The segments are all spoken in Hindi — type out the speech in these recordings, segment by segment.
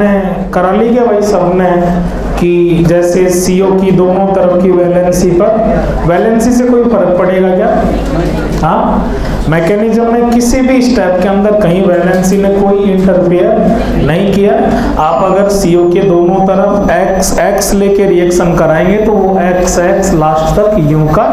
आपने करा ली क्या भाई सबने कि जैसे CO की दोनों तरफ की वैलेंसी से कोई फर्क पड़ेगा क्या? हाँ, मैकेनिज्म में किसी भी स्टेप के अंदर कहीं वैलेंसी ने कोई इंटरफेयर नहीं किया। आप अगर CO के दोनों तरफ x लेके रिएक्शन कराएंगे तो वो x लास्ट तक यूं का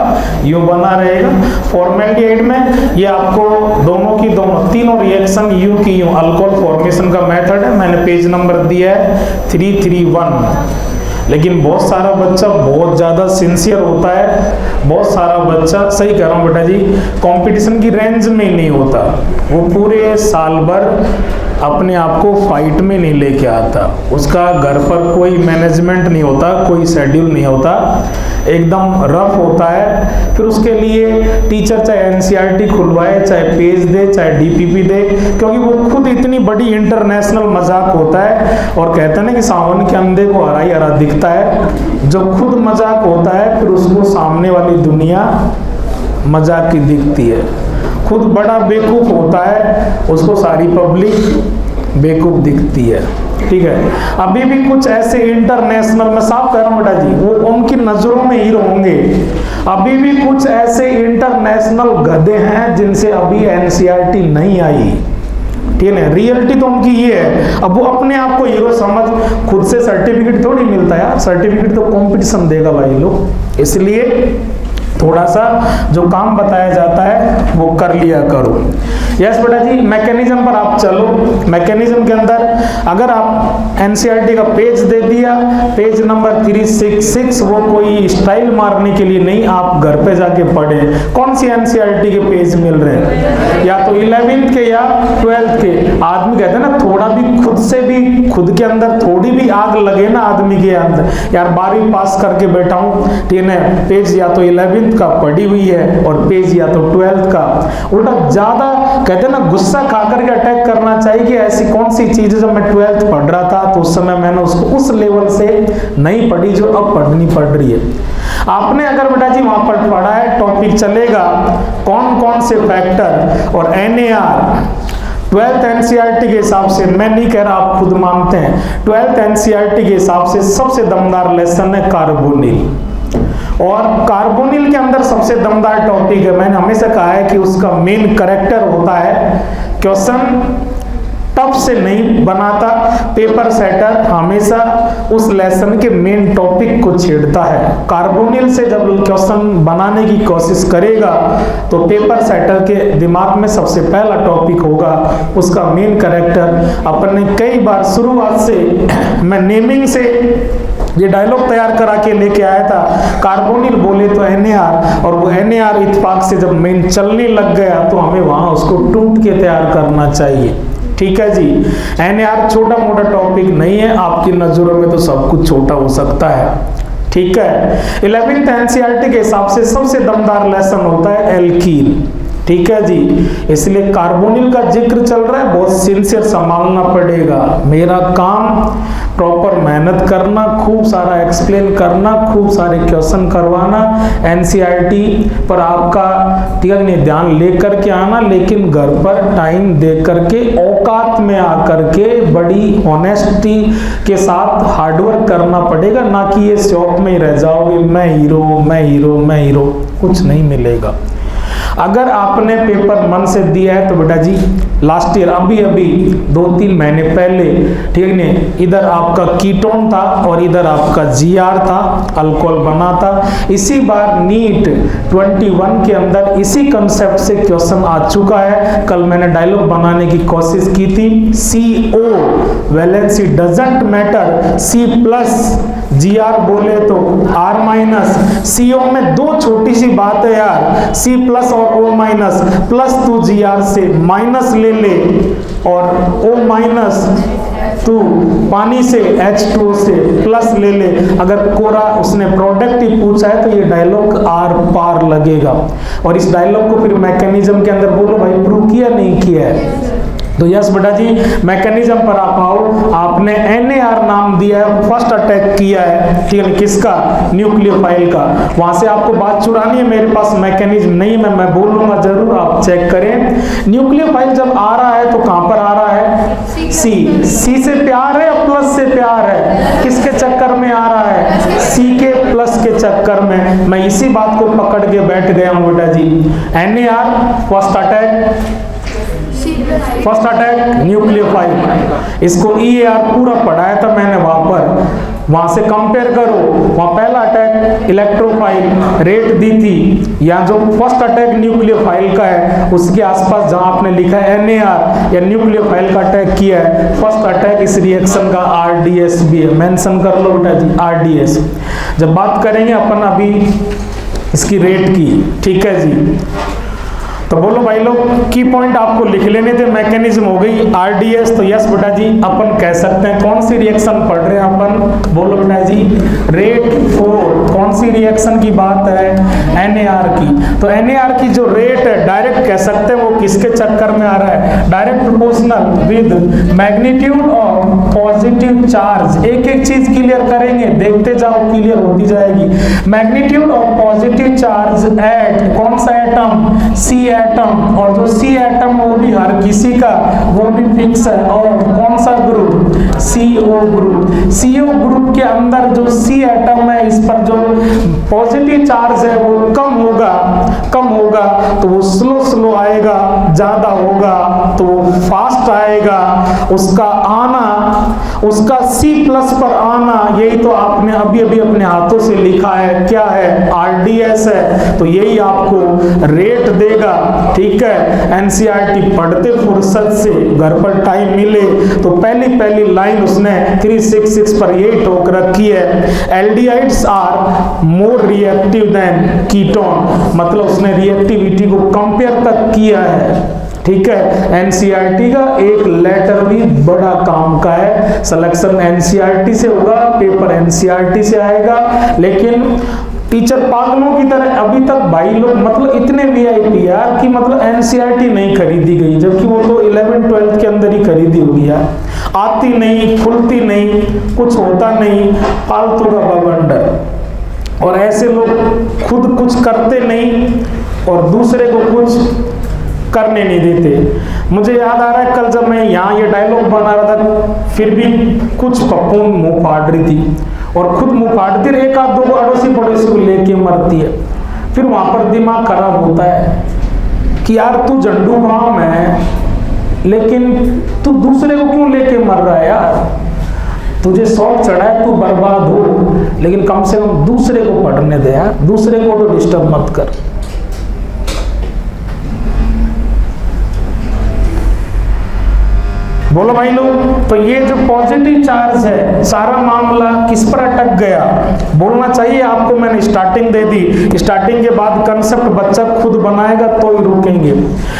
यूं बना रहेगा। फॉर्मेल्डिहाइड में ये आपको दोनों तीनों रिएक्शन यूं की यूं अल्कोहल फॉर्मेशन का मेथड है। मैंने पेज नंबर दिया है 331। लेकिन बहुत सारा बच्चा बहुत ज़्यादा सिंसियर होता है, बहुत सारा बच्चा, सही कह रहा हूँ बेटा जी, कंपटीशन की रेंज में ही नहीं होता। वो पूरे साल भर अपने आप को फाइट में नहीं लेके आता, उसका घर पर कोई मैनेजमेंट नहीं होता, कोई शेड्यूल नहीं होता, एकदम रफ होता है। फिर उसके लिए टीचर चाहे NCERT खुलवाए, चाहे पेज दे, चाहे DPP दे, क्योंकि वो खुद इतनी बड़ी इंटरनेशनल मजाक होता है। और कहते हैं ना कि सावन के अंधे को हरा ही हरा दिखता है। जो खुद मजाक होता है फिर उसको सामने वाली दुनिया मजाक की दिखती है। खुद बड़ा बेवकूफ होता है, उसको सारी पब्लिक बेवकूफ दिखती है। ठीक है, अभी भी कुछ ऐसे इंटरनेशनल, मैं साफ कह रहा हूँ बेटा जी, वो उनकी नजरों में हीरो होंगे। अभी भी कुछ ऐसे इंटरनेशनल गधे हैं जिनसे अभी NCERT नहीं आई। ठीक है, रियलिटी तो उनकी ये है। अब वो अपने आप को हीरो समझ, खुद से सर्टिफिकेट थोड़ी मिलता है यार, सर्टिफिकेट तो कंपटीशन देगा भाई लोग। इसलिए थोड़ा सा जो काम बताया जाता है वो कर लिया करो। यस बेटा जी, मैकेनिज्म पर आप चलो। मैकेनिज्म के अंदर अगर आप NCERT का पेज दे दिया, पेज नंबर 366, वो कोई स्टाइल मारने के लिए नहीं, आप घर पे जाके पढ़े कौन सी NCERT के पेज मिल रहे हैं, या तो 11th के या 12th के। आदमी कहते हैं ना, थोड़ा भी खुद से भी, खुद के अंदर थोड़ी भी आग लगे ना आदमी के अंदर, यार 12वीं पास करके बैठा हूँ, ठीक है, पेज या तो 11th का पढ़ी हुई है और पेज या तो 12th का। उल्टा ज्यादा कहते हैं ना, गुस्सा खाकर के अटैक करना चाहिए कि ऐसी कौन सी चीज, जब मैं 12th पढ़ रहा था तो उस समय मैंने उसको उस लेवल से नहीं पढ़ी जो अब पढ़नी पड़ रही है। आपने अगर बेटा जी वहां पर पढ़ा है, टॉपिक चलेगा कौन कौन से फैक्टर और NAR 12th NCERT के हिसाब से, मैं नहीं कह रहा, आप खुद मानते हैं, 12th NCERT के हिसाब से सबसे दमदार लेसन है कार्बोनिल। और कार्बोनिल के अंदर सबसे दमदार टॉपिक है, मैंने हमेशा कहा है कि उसका मेन कैरेक्टर होता है क्वेश्चन टफ से नहीं बनाता, पेपर सेटर हमेशा उस लेसन के मेन टॉपिक को छेड़ता है। कार्बोनिल से जब क्वेश्चन बनाने की कोशिश करेगा तो पेपर सेटर के दिमाग में सबसे पहला टॉपिक होगा उसका मेन कैरेक्टर। अपन ने कई बार शुरुआत से मैं नेमिंग से ये डायलॉग तैयार करा के लेके आया था, कार्बोनिल बोले तो NAR, और वो NAR इत्तेफाक से जब मेन चलने लग गया तो हमें वहां उसको टूट के तैयार करना चाहिए। ठीक है जी, NAR छोटा मोटा टॉपिक नहीं है, आपकी नजरों में तो सब कुछ छोटा हो सकता है। ठीक है, 11th NCERT के हिसाब से सबसे दमदार लेसन होता है एल्कीन। ठीक है जी, इसलिए कार्बोनिल का जिक्र चल रहा है, बहुत सिंसियर संभालना पड़ेगा। मेरा काम प्रॉपर मेहनत करना, खूब सारा एक्सप्लेन करना, खूब सारे क्वेश्चन करवाना, NCERT पर आपका ठीक है नहीं ध्यान लेकर के आना, लेकिन घर पर टाइम दे करके औकात में आकर के बड़ी ऑनेस्टी के साथ हार्डवर्क करना पड़ेगा, ना कि ये शौक में ही रह जाओगे मैं हीरो मैं हीरो मैं हीरो, कुछ नहीं मिलेगा। अगर आपने पेपर मन से दिया है तो बेटा जी लास्ट ईयर अभी 2-3 महीने पहले, ठीक है नहीं, इधर आपका कीटोन था और इधर आपका GR था, अल्कोहल बना था। इसी बार नीट 21 के अंदर इसी कंसेप्ट से क्वेश्चन आ चुका है। कल मैंने डायलॉग बनाने की कोशिश की थी, CO valency doesn't matter, C+ GR बोले तो R-, CO में दो छोटी सी बात है यार, C+ और O-, प्लस तू GR से माइनस ले ले और O- तू पानी से H2O से प्लस ले ले। अगर कोरा उसने प्रोडक्ट ही पूछा है तो ये डायलॉग आर पार लगेगा। और इस डायलॉग को फिर मैकेनिज्म के अंदर बोलो भाई प्रूव किया नहीं किया है। तो यस बेटा जी, मैकेनिज्म पर आप आओ। आपने NAR नाम दिया है, फर्स्ट अटैक किया है, ठीक है, किसका, न्यूक्लियोफाइल का। वहां से आपको बात चुरानी है, मेरे पास मैकेनिज्म नहीं है, मैं बोलूंगा जरूर, आप चेक करें। न्यूक्लियोफाइल जब आ रहा है तो कहां पर आ रहा है, C से प्यार है और प्लस प्यार है, किसके चक्कर में आ रहा है, सीके प्लस के चक्कर में। मैं इसी बात को पकड़ के बैठ गया हूं बेटा जी। NAR फर्स्ट अटैक न्यूक्लियोफाइल, इसको EAR पूरा पढ़ाया था मैंने वहां से कंपेयर करो। वहां पहला अटैक इलेक्ट्रोफाइल रेट दी थी, या जो फर्स्ट अटैक न्यूक्लियोफाइल का है उसके आसपास जहां आपने लिखा है NAR या न्यूक्लियोफाइल का अटैक किया है, फर्स्ट अटैक इस रिएक्शन का RDS भी है, मेंशन कर लो बेटा जी RDS। जब बात करेंगे अपन अभी इसकी रेट की, ठीक है जी, तो बोलो भाई लोग, की पॉइंट आपको लिख लेने थे। मैकेनिज्म हो गई RDS, तो यस बेटा जी अपन कह सकते हैं कौन सी रिएक्शन पढ़ रहे हैं अपन, बोलो बेटा जी रेट 4। कौन सी रिएक्शन की बात है, NAR की। तो NAR की जो रेट है डायरेक्ट कह सकते हैं वो किसके चक्कर में आ रहा है, direct proportional with magnitude of positive charge. एक एक चीज क्लियर करेंगे, देखते जाओ क्लियर होती जाएगी। Magnitude of positive charge at कौन सा एटम, C एटम, और जो C एटम वो भी हर किसी का वो भी फिक्स है, और कौन सा group, CO group. CO group के अंदर जो C एटम है इस पर जो पॉजिटिव चार्ज है वो कम होगा तो वो स्लो आएगा, ज्यादा होगा तो वो फास्ट आएगा। उसका आना, उसका C प्लस पर आना, यही तो आपने अभी अपने हाथों से लिखा है, क्या है, RDS है, तो यही आपको रेट देगा। ठीक है, NCERT पढ़ते फुर्सत से, घर पर टाइम मिले तो पहली लाइन उसने 366 पर यही ठोक रखी है, aldehydes are more reactive than ketone, मतलब उसने रिएक्टिविटी को कंपेयर तक किया है। ठीक है, NCERT का एक लेटर भी बड़ा काम का है। सिलेक्शन NCERT से होगा, पेपर NCERT से आएगा, लेकिन टीचर पागलों की तरह अभी तक भाई लोग मतलब इतने VIP यार कि मतलब NCERT नहीं खरीदी गई, जबकि वो तो 11th-12th के अंदर ही खरीदी होगी यार। आती नहीं, खुलती नहीं, कुछ होता नहीं, फालतू का बवंडर। और ऐसे लोग खुद कुछ करते नहीं और दूसरे को कुछ करने नहीं देते। मुझे याद आ रहा है कल जब मैं यहाँ ये डायलॉग बना रहा था, फिर भी कुछ पप्पू मुंह फाड़ रही थी और खुद मुंह फाड़ती रही, एक आध दो अड़ोसी पड़ोसी को लेके मरती है। फिर वहां पर दिमाग खराब होता है कि यार तू झंडू बाम है, लेकिन तू दूसरे को क्यों लेके मर रहा है यार, तुझे शौक चढ़ा है तू बर्बाद हो, लेकिन कम से कम दूसरे को पढ़ने दे यार, दूसरे को तो डिस्टर्ब मत कर। बोलो भाई लोग, तो ये जो पॉजिटिव चार्ज है सारा मामला किस पर अटक गया, बोलना चाहिए आपको, मैंने स्टार्टिंग दे दी, स्टार्टिंग के बाद कंसेप्ट बच्चा खुद बनाएगा तो ही रुकेंगे।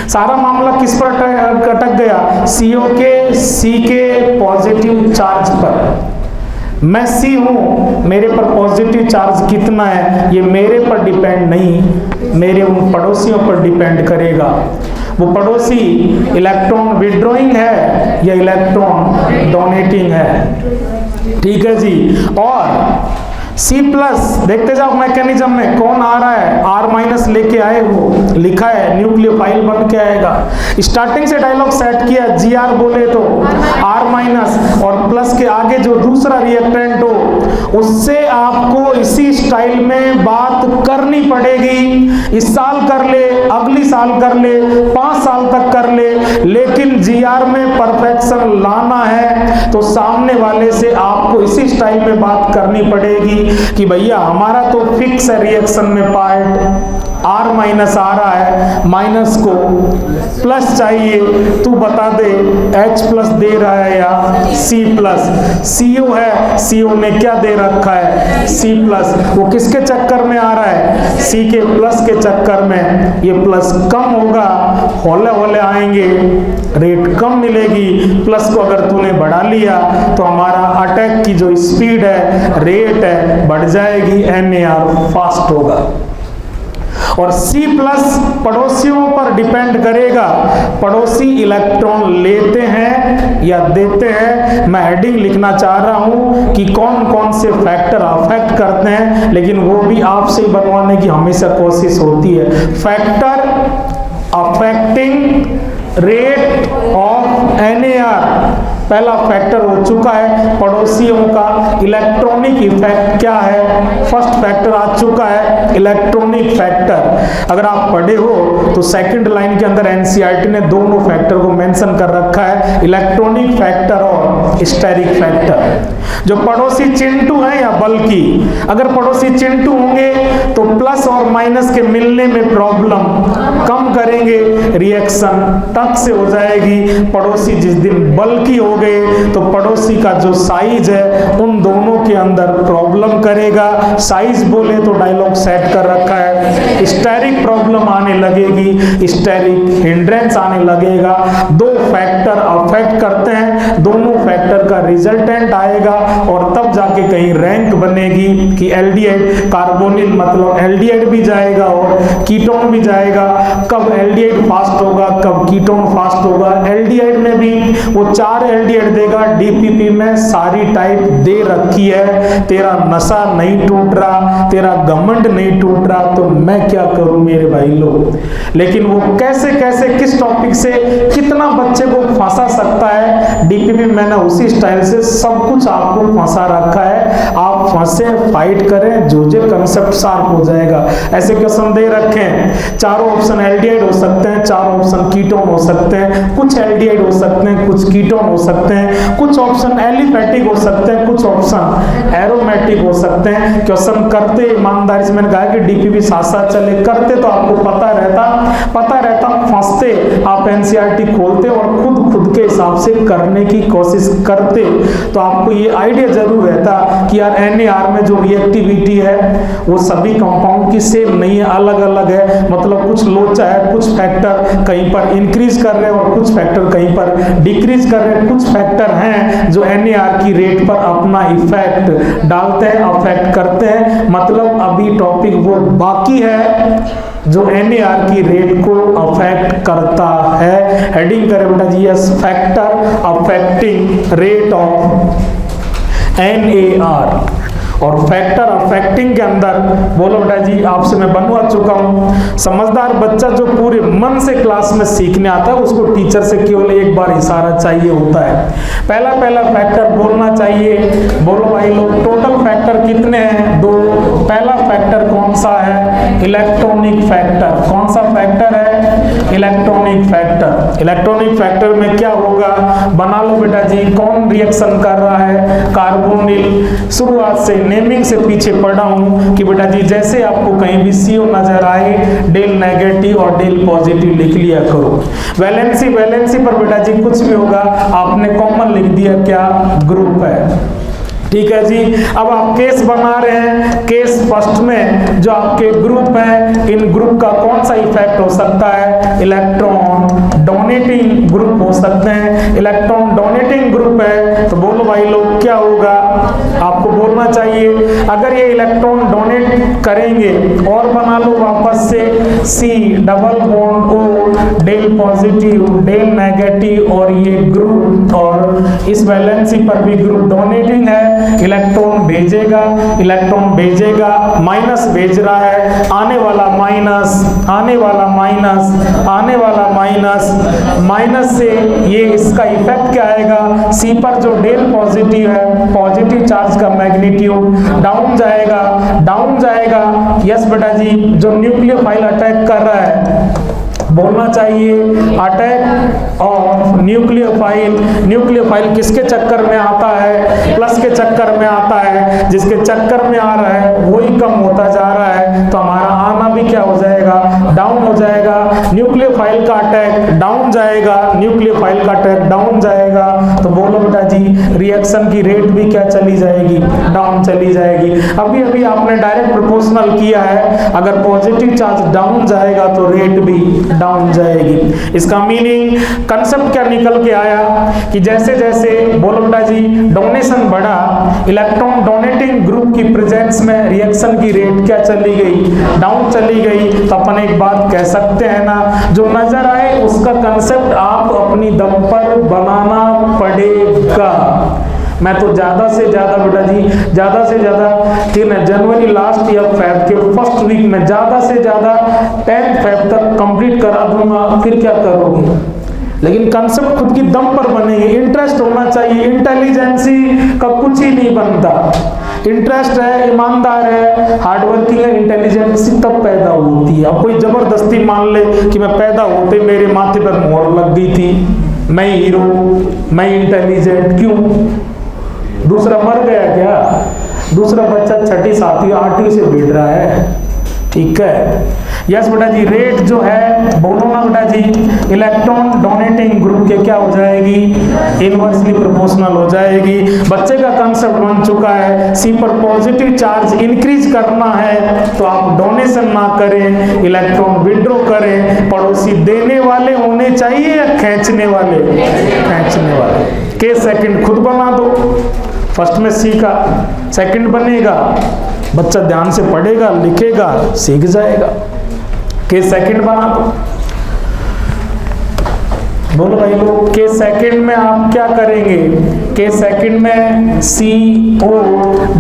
सारा मामला किस पर अटक गया, CO के C के पॉजिटिव चार्ज पर। मैं C हूं, मेरे पर पॉजिटिव चार्ज कितना है ये मेरे पर डिपेंड नहीं, मेरे उन पड़ोसियों पर डिपेंड करेगा। वो पड़ोसी इलेक्ट्रॉन विड्रॉइंग है या इलेक्ट्रॉन डोनेटिंग है। ठीक है जी, और C प्लस देखते जाओ मैकेनिज्म में कौन आ रहा है, R माइनस लेके आए, वो लिखा है न्यूक्लियोफाइल बन के आएगा। स्टार्टिंग से डायलॉग सेट किया, GR बोले तो R माइनस और प्लस के आगे जो दूसरा रिएक्टेंट हो उससे आपको इसी स्टाइल में बात करनी पड़ेगी। इस साल कर ले, अगली साल कर ले, 5 साल तक कर ले, लेकिन GR में परफेक्शन लाना है तो सामने वाले से आपको इसी स्टाइल में बात करनी पड़ेगी कि भैया हमारा तो फिक्स है रिएक्शन में पार्ट, R माइनस आ रहा है, माइनस को प्लस चाहिए, तू बता दे H प्लस दे रहा है या C प्लस। CO है, CO ने क्या दे रखा है, C प्लस, वो किसके चक्कर में आ रहा है, C के प्लस के चक्कर में। ये प्लस कम होगा, हौले हौले आएंगे, रेट कम मिलेगी। प्लस को अगर तूने बढ़ा लिया तो हमारा अटैक की जो स्पीड है, रेट है, बढ़ जाएगी, NAR फास्ट होगा। और C प्लस पड़ोसियों पर डिपेंड करेगा, पड़ोसी इलेक्ट्रॉन लेते हैं या देते हैं। मैं हेडिंग लिखना चाह रहा हूं कि कौन कौन से फैक्टर अफेक्ट करते हैं, लेकिन वो भी आपसे बनवाने की हमेशा कोशिश होती है। Factor affecting rate of NAR, पहला फैक्टर हो चुका है पड़ोसियों का इलेक्ट्रॉनिक इफेक्ट क्या है, फर्स्ट फैक्टर आ चुका है इलेक्ट्रॉनिक फैक्टर। अगर आप पढ़े हो तो सेकंड लाइन के अंदर एनसीईआरटी ने दोनों फैक्टर को मेंशन कर रखा है, इलेक्ट्रॉनिक फैक्टर और स्टेरिक फैक्टर। जो पड़ोसी चिंटू है या बल्कि, अगर पड़ोसी चिंटू होंगे तो प्लस और माइनस के मिलने में प्रॉब्लम कम करेंगे, रिएक्शन टक से हो जाएगी। पड़ोसी जिस दिन बल्कि हो गए तो पड़ोसी का जो साइज है उन दोनों के अंदर प्रॉब्लम करेगा। साइज बोले तो डायलॉग सेट कर रखा है, स्टेरिक प्रॉब्लम आने लगेगी, स्टेरिक हिंड्रेंस आने लगेगा। दो फैक्टर अफेक्ट करते हैं, दोनों फैक्टर का रिजल्टेंट आएगा और तब जाके कहीं रैंक बनेगी कि एल्डिहाइड कार्बोनिल मतलब एल्डिहाइड भी जाएगा और कीटोन भी जाएगा। कब एल्डिहाइड फास्ट होगा, कब कीटोन फास्ट होगा। एल्डिहाइड में भी वो 4 एल्डिहाइड देगा, डीपीपी में सारी टाइप दे रखी है। तेरा नशा नहीं टूट रहा, तेरा घमंड नहीं टूट रहा, तो मैं क्या करूं मेरे भाई लोग। लेकिन वो कैसे कैसे किस टॉपिक से कितना बच्चे को फंसा सकता है, डीपीपी मैंने उसी स्टाइल से सब कुछ आपको फंसा रखा है। आप फंसे, फाइट करें, जो कंसेप्ट शार्प हो जाएगा। ऐसे क्वेश्चन दे रखे हैं, चारों ऑप्शन एल्डिहाइड हो सकते हैं, चारों ऑप्शन कीटोन हो सकते हैं, कुछ एल्डिहाइड हो सकते हैं, कुछ कीटोन हो सकते हैं, कुछ ऑप्शन एलिफेटिक हो सकते हैं, कुछ ऑप्शन एरोमेटिक हो सकते हैं। क्वेश्चन करते ईमानदारी से, मैंने कहा कि डीपीपी साथ साथ चले, करते तो आपको पता रहता, फंसते आप एनसीईआरटी खोलते और खुद के हिसाब से करने की कोशिश करते तो आपको ये आइडिया जरूर रहता कि यार एनएआर में जो रिएक्टिविटी है वो सभी कंपाउंड की सेम नहीं है, अलग अलग है। मतलब कुछ लोचा है, कुछ फैक्टर कहीं पर इंक्रीज कर रहे हैं और कुछ फैक्टर कहीं पर डिक्रीज कर रहे हैं। कुछ फैक्टर हैं जो एनएआर की रेट पर अपना इफेक्ट डालते हैं, अफेक्ट करते हैं। मतलब अभी टॉपिक वो बाकी है जो एनएआर की रेट को अफेक्ट करता है। हेडिंग करें बेटा जी, yes, factor affecting rate of NAR. और फैक्टर अफेक्टिंग के अंदर बोलो बेटा जी, आपसे मैं बनवा चुका हूं। समझदार बच्चा जो पूरे मन से क्लास में सीखने आता है उसको टीचर से केवल एक बार इशारा चाहिए होता है। पहला फैक्टर बोलना चाहिए। बोलो भाई लोग, टोटल फैक्टर कितने हैं? 2। पहला फैक्टर कौन सा है? Electronic factor. कौन सा फैक्टर है? Electronic factor. इलेक्ट्रॉनिक फैक्टर में क्या होगा? बना लो बेटा जी, कौन रिएक्शन कर रहा है? कार्बोनिल। शुरुआत से नेमिंग से पीछे पड़ा हूं कि बेटा जी जैसे आपको कहीं भी CO नजर आए, डेल नेगेटिव और डेल पॉजिटिव लिख लिया करो। वैलेंसी पर बेटा जी कुछ भी होगा आपने कॉमन लिख दिया, क्या? ग्रुप है। ठीक है जी। अब आप केस बना रहे हैं। केस फर्स्ट में जो आपके ग्रुप है, इन ग्रुप का कौन सा इफेक्ट हो सकता है? इलेक्ट्रॉन डोनेटिंग ग्रुप हो सकते हैं। इलेक्ट्रॉन डोनेटिंग ग्रुप है तो बोलो भाई लोग क्या होगा? आपको बोलना चाहिए अगर ये इलेक्ट्रॉन डोनेट करेंगे और बना लो वापस से C double bond O, del positive, del negative और ये ग्रुप, और इस वैलेंसी पर भी ग्रुप डोनेटिंग है। इलेक्ट्रॉन भेजेगा, माइनस भेज रहा है, आने वाला माइनस से ये इसका इफेक्ट क्या आएगा? C पर जो डेल पॉजिटिव है, पॉजिटिव चार्ज का मैग्नीट्यूड डाउन जाएगा। यस बेटा जी, जो न्यूक्लियोफाइल अटैक कर रहा है बोलना चाहिए अटैक ऑफ न्यूक्लियोफाइल किसके चक्कर में आता है? प्लस के चक्कर में आता है। जिसके चक्कर में आ रहा है वही कम होता जा रहा है तो हमारा आना भी क्या हो जाएगा? डाउन हो जाएगा। न्यूक्लियोफाइल का अटैक डाउन जाएगा तो बोलो बेटा जी रिएक्शन की रेट भी क्या चली जाएगी? डाउन चली जाएगी। अभी आपने डायरेक्ट प्रोपोर्शनल किया है, अगर पॉजिटिव चार्ज डाउन जाएगा तो रेट भी डाउन जाएगी। इसका मीनिंग कंसेप्ट क्या निकल के आया कि जैसे जैसे बोलो बेटा जी डोनेशन बढ़ा, इलेक्ट्रॉन डोनेटिंग ग्रुप की प्रेजेंस में रिएक्शन की रेट क्या चली गई? डाउन चली गई। तो अपन एक बात कह सकते हैं ना, जो नजर आए उसका कंसेप्ट आप अपनी दम पर बनाना पड़ेगा। मैं तो ज्यादा से ज्यादा बेटा जी 3 जनवरी लास्ट या फेब के फर्स्ट वीक में ज्यादा से ज्यादा 10 फेब तक कंप्लीट करा दूंगा। फिर क्या करोगे? लेकिन कंसेप्ट खुद की दम पर बनेंगे। इंटरेस्ट होना चाहिए, इंटेलिजेंसी का कुछ ही नहीं बनता। इंटरेस्ट है, ईमानदार है, हार्डवर्किंग है, इंटेलिजेंसी तब पैदा होती है। अब कोई जबरदस्ती मान ले कि मैं पैदा होते मेरे माथे पर मोहर लग गई थी, मैं हीरो, मैं इंटेलिजेंट, क्यों? दूसरा मर गया क्या? दूसरा बच्चा 6ठी 7वीं 8वीं से बढ़ रहा है, ठीक है। यस बेटा जी, रेट जो है बोलो ना बेटा जी, इलेक्ट्रॉन डोनेटिंग ग्रुप के क्या हो जाएगी? इनवर्सली प्रोपोर्शनल हो जाएगी। बच्चे का कंसेप्ट बन चुका है, सी पर पॉजिटिव चार्ज इंक्रीज करना है तो आप डोनेशन ना करें, इलेक्ट्रॉन विड्रॉ करें। पड़ोसी देने वाले होने चाहिए या खींचने वाले? खींचने वाले। के सेकंड खुद बना दो, फर्स्ट में सी का, सेकंड बनेगा, बच्चा ध्यान से पढ़ेगा, लिखेगा, सीख जाएगा। के सेकंड बना दो, बोलो भाई लोग, के सेकंड में आप क्या करेंगे? के सेकंड में CO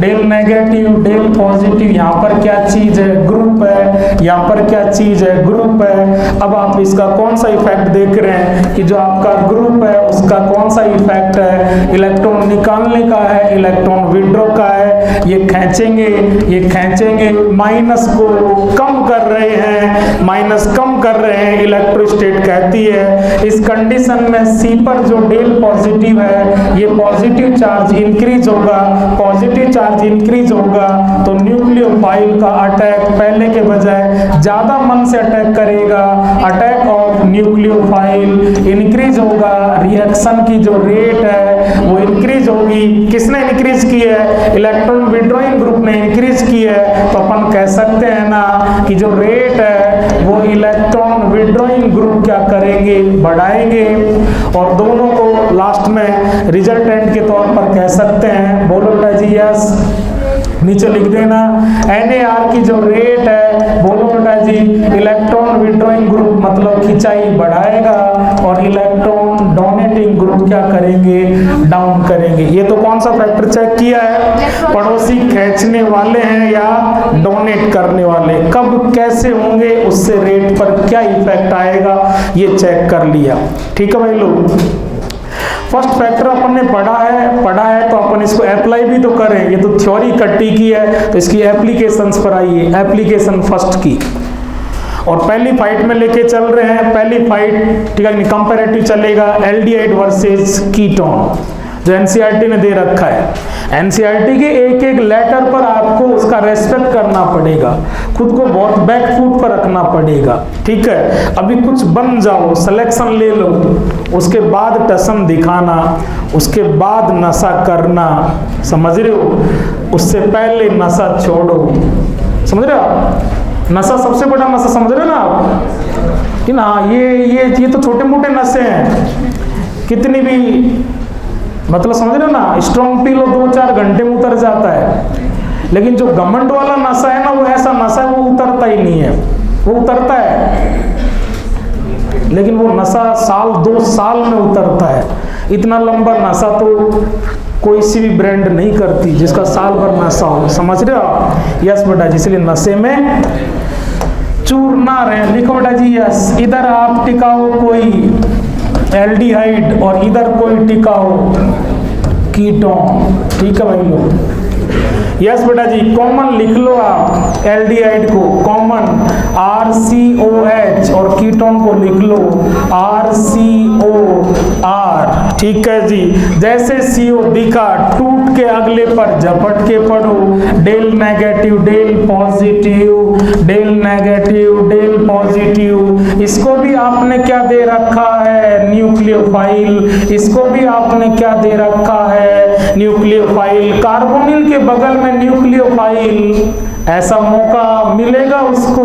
del negative del positive, यहाँ पर क्या चीज है? ग्रुप है। यहाँ पर क्या चीज है? ग्रुप है। अब आप इसका कौन सा इफेक्ट देख रहे हैं कि जो आपका ग्रुप है उसका कौन सा इफेक्ट है? इलेक्ट्रॉन निकालने का है, इलेक्ट्रॉन विड्रॉ का है। ये खींचेंगे, माइनस को कम कर रहे हैं, माइनस कम कर रहे हैं, इलेक्ट्रोस्टेट कहती है। इस कंडीशन में सी पर जो डेल पॉजिटिव है, ये पॉजिटिव चार्ज इंक्रीज होगा, पॉजिटिव चार्ज इंक्रीज होगा तो न्यूक्लियोफाइल का अटैक पहले के बजाय ज्यादा मन से अटैक करेगा। अटैक ऑफ न्यूक्लियोफाइल इंक्रीज होगा, रिएक्शन की जो रेट है वो इंक्रीज होगी। किसने इंक्रीज की है? इलेक्ट्रॉन विड्रॉइंग ग्रुप ने इंक्रीज की है। तो अपन कह सकते हैं ना कि जो रेट है वो इलेक्ट्रॉन विड्रॉइंग ग्रुप क्या करेंगे? बढ़ाएंगे। और दोनों को लास्ट में रिजल्टेंट के तौर पर कह सकते हैं। बोलो बेटा जी यस, नीचे लिख देना। NAR की जो रेट है, बोलो बेटा जी, इलेक्ट्रॉन विड्रॉइंग ग्रुप मतलब खिंचाई बढ़ाएगा और इलेक्ट्रॉन डोनेटिंग ग्रुप क्या करेंगे? डाउन करेंगे। ये तो कौन सा फैक्टर चेक किया है? पड़ोसी खींचने वाले हैं या डोनेट करने वाले, कब कैसे होंगे, उससे रेट पर क्या इफेक्ट आएगा, ये चेक कर लिया। ठीक है भाई लोग, फर्स्ट फैक्टर अपन ने पढ़ा है तो अपन इसको अप्लाई भी तो करें। ये तो थ्योरी कट्टी की है तो इसकी एप्लीकेशंस पर आइए। एप्लीकेशन फर्स्ट की और पहली फाइट में लेके चल रहे हैं। पहली फाइट ठीक है, कंपैरेटिव चलेगा एल्डिहाइड वर्सेस कीटोन, जो एनसीईआरटी ने दे रखा है। एनसीईआरटी के एक एक लेटर पर आपको उसका रेस्पेक्ट करना पड़ेगा, खुद को बहुत बैक फुट पर रखना पड़ेगा। ठीक है, अभी कुछ बन जाओ, सिलेक्शन ले लो, उसके बाद टसन दिखाना, उसके बाद नशा करना, समझ रहे हो? उससे पहले नशा छोड़ो, समझ रहे हो आप? नशा सबसे बड़ा नशा, समझ रहे हो ना आप कि ना? ये तो छोटे मोटे नशे हैं, कितनी भी मतलब समझ रहे हो ना, स्ट्रॉन्ग पी लो 2-4 घंटे में उतर जाता है। लेकिन जो घमंड वाला नशा है ना, वो ऐसा नशा है, वो उतरता ही नहीं है। वो उतरता है लेकिन वो नशा 1-2 साल में उतरता है। इतना लंबा नशा तो कोई सी भी ब्रांड नहीं करती जिसका साल भर नशा हो, समझ रहे हो? यस बेटा जी, इसलिए नशे में चूर ना रहे। लिखो बेटा जी यस। इधर आप टिकाओ कोई एल्डिहाइड और इधर कोई टिकाओ कीटोन। ठीक है भाई लोग, यस बेटा जी, कॉमन लिख लो आप एल्डिहाइड को कॉमन RCOH और कीटोन को लिख लो RCOR। ठीक है जी, जैसे CO दिखा टूट के अगले पर झपट के पढ़ो, del negative del positive, del negative del positive. इसको भी आपने क्या दे रखा है? न्यूक्लियोफाइल। इसको भी आपने क्या दे रखा है? न्यूक्लियोफाइल। कार्बोनिल के बगल में न्यूक्लियोफाइल, ऐसा मौका मिलेगा उसको?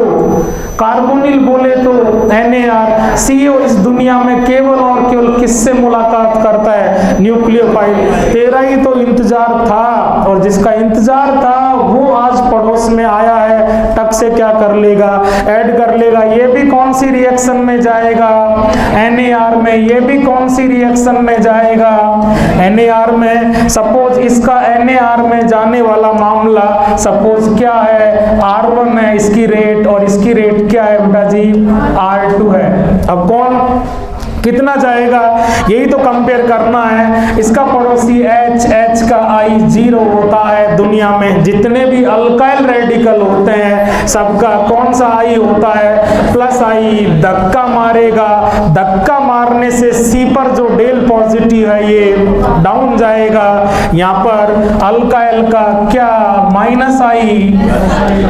कार्बोनिल बोले तो NAR। CO इस दुनिया में केवल और केवल किससे मुलाकात करता है? न्यूक्लियोफाइल। तेरा ही तो इंतजार था और जिसका इंतजार था वो आज पड़ोस में आया है, टक से क्या कर लेगा? ऐड कर लेगा। ये भी कौन सी रिएक्शन में जाएगा? NAR में। ये भी कौन सी रिएक्शन में जाएगा? NAR में। सपोज इसका NAR में जाने वाला मामला सपोज क्या है? R1 है इसकी रेट और इसकी रेट क्या है बेटा जी? R2 है। अब कौन कितना जाएगा, यही तो कंपेयर करना है। इसका पड़ोसी H का I 0 होता है। दुनिया में जितने भी अल्काइल रेडिकल होते हैं सबका कौन सा I होता है, प्लस I। धक्का मारेगा, धक्का मारने से C पर जो डेल पॉजिटिव है ये डाउन जाएगा। यहाँ पर अल्काइल का क्या माइनस I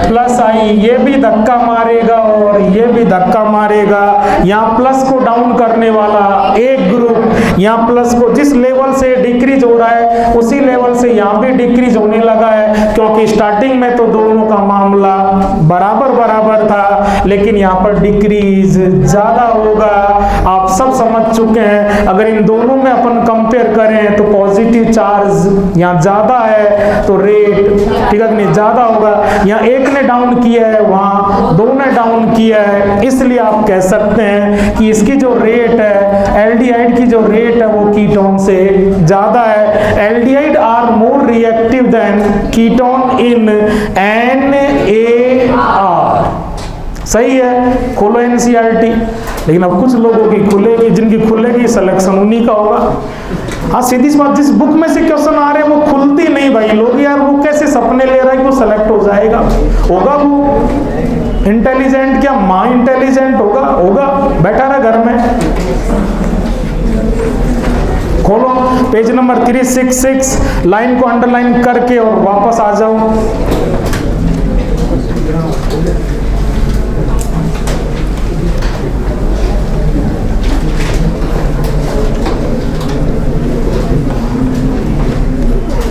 प्लस I, ये भी धक्का मारेगा और ये भी धक्का मारेगा। यहाँ प्लस को डाउन करने वाला एक ग्रुप, यहाँ प्लस को जिस लेवल से डिक्रीज हो रहा है उसी लेवल से यहाँ भी डिक्रीज होने लगा है, क्योंकि स्टार्टिंग में तो दोनों का मामला बराबर बराबर था, लेकिन यहाँ पर डिक्रीज ज्यादा होगा। आप सब समझ चुके हैं। अगर इन दोनों में अपन कंपेयर करें तो पॉजिटिव चार्ज यहाँ ज्यादा है तो रेट ठीक है नहीं ज्यादा होगा। यहाँ एक ने डाउन किया है, वहां दो ने डाउन किया है, इसलिए आप कह सकते हैं कि इसकी जो रेट है एल्डिहाइड की जो रेट है वो कीटोन से ज्यादा है। Aldehyde are more reactive than ketone in NaR। सही है, खोलो NCERT। लेकिन अब कुछ लोगों की खुलेगी, जिनकी खुलेगी सिलेक्शन उन्हीं का होगा। हाँ सीधी सी बात, जिस बुक में से क्वेश्चन आ रहे हैं वो खुलती नहीं भाई लोग, यार वो कैसे सपने ले रहा है कि वो सेलेक्ट हो जाएगा। होगा वो इंटेलिजेंट, क्या माँ इंटेलिजेंट होगा बैठा रहा घर में। खोलो पेज नंबर 366, लाइन को अंडरलाइन करके और वापस आ जाओ।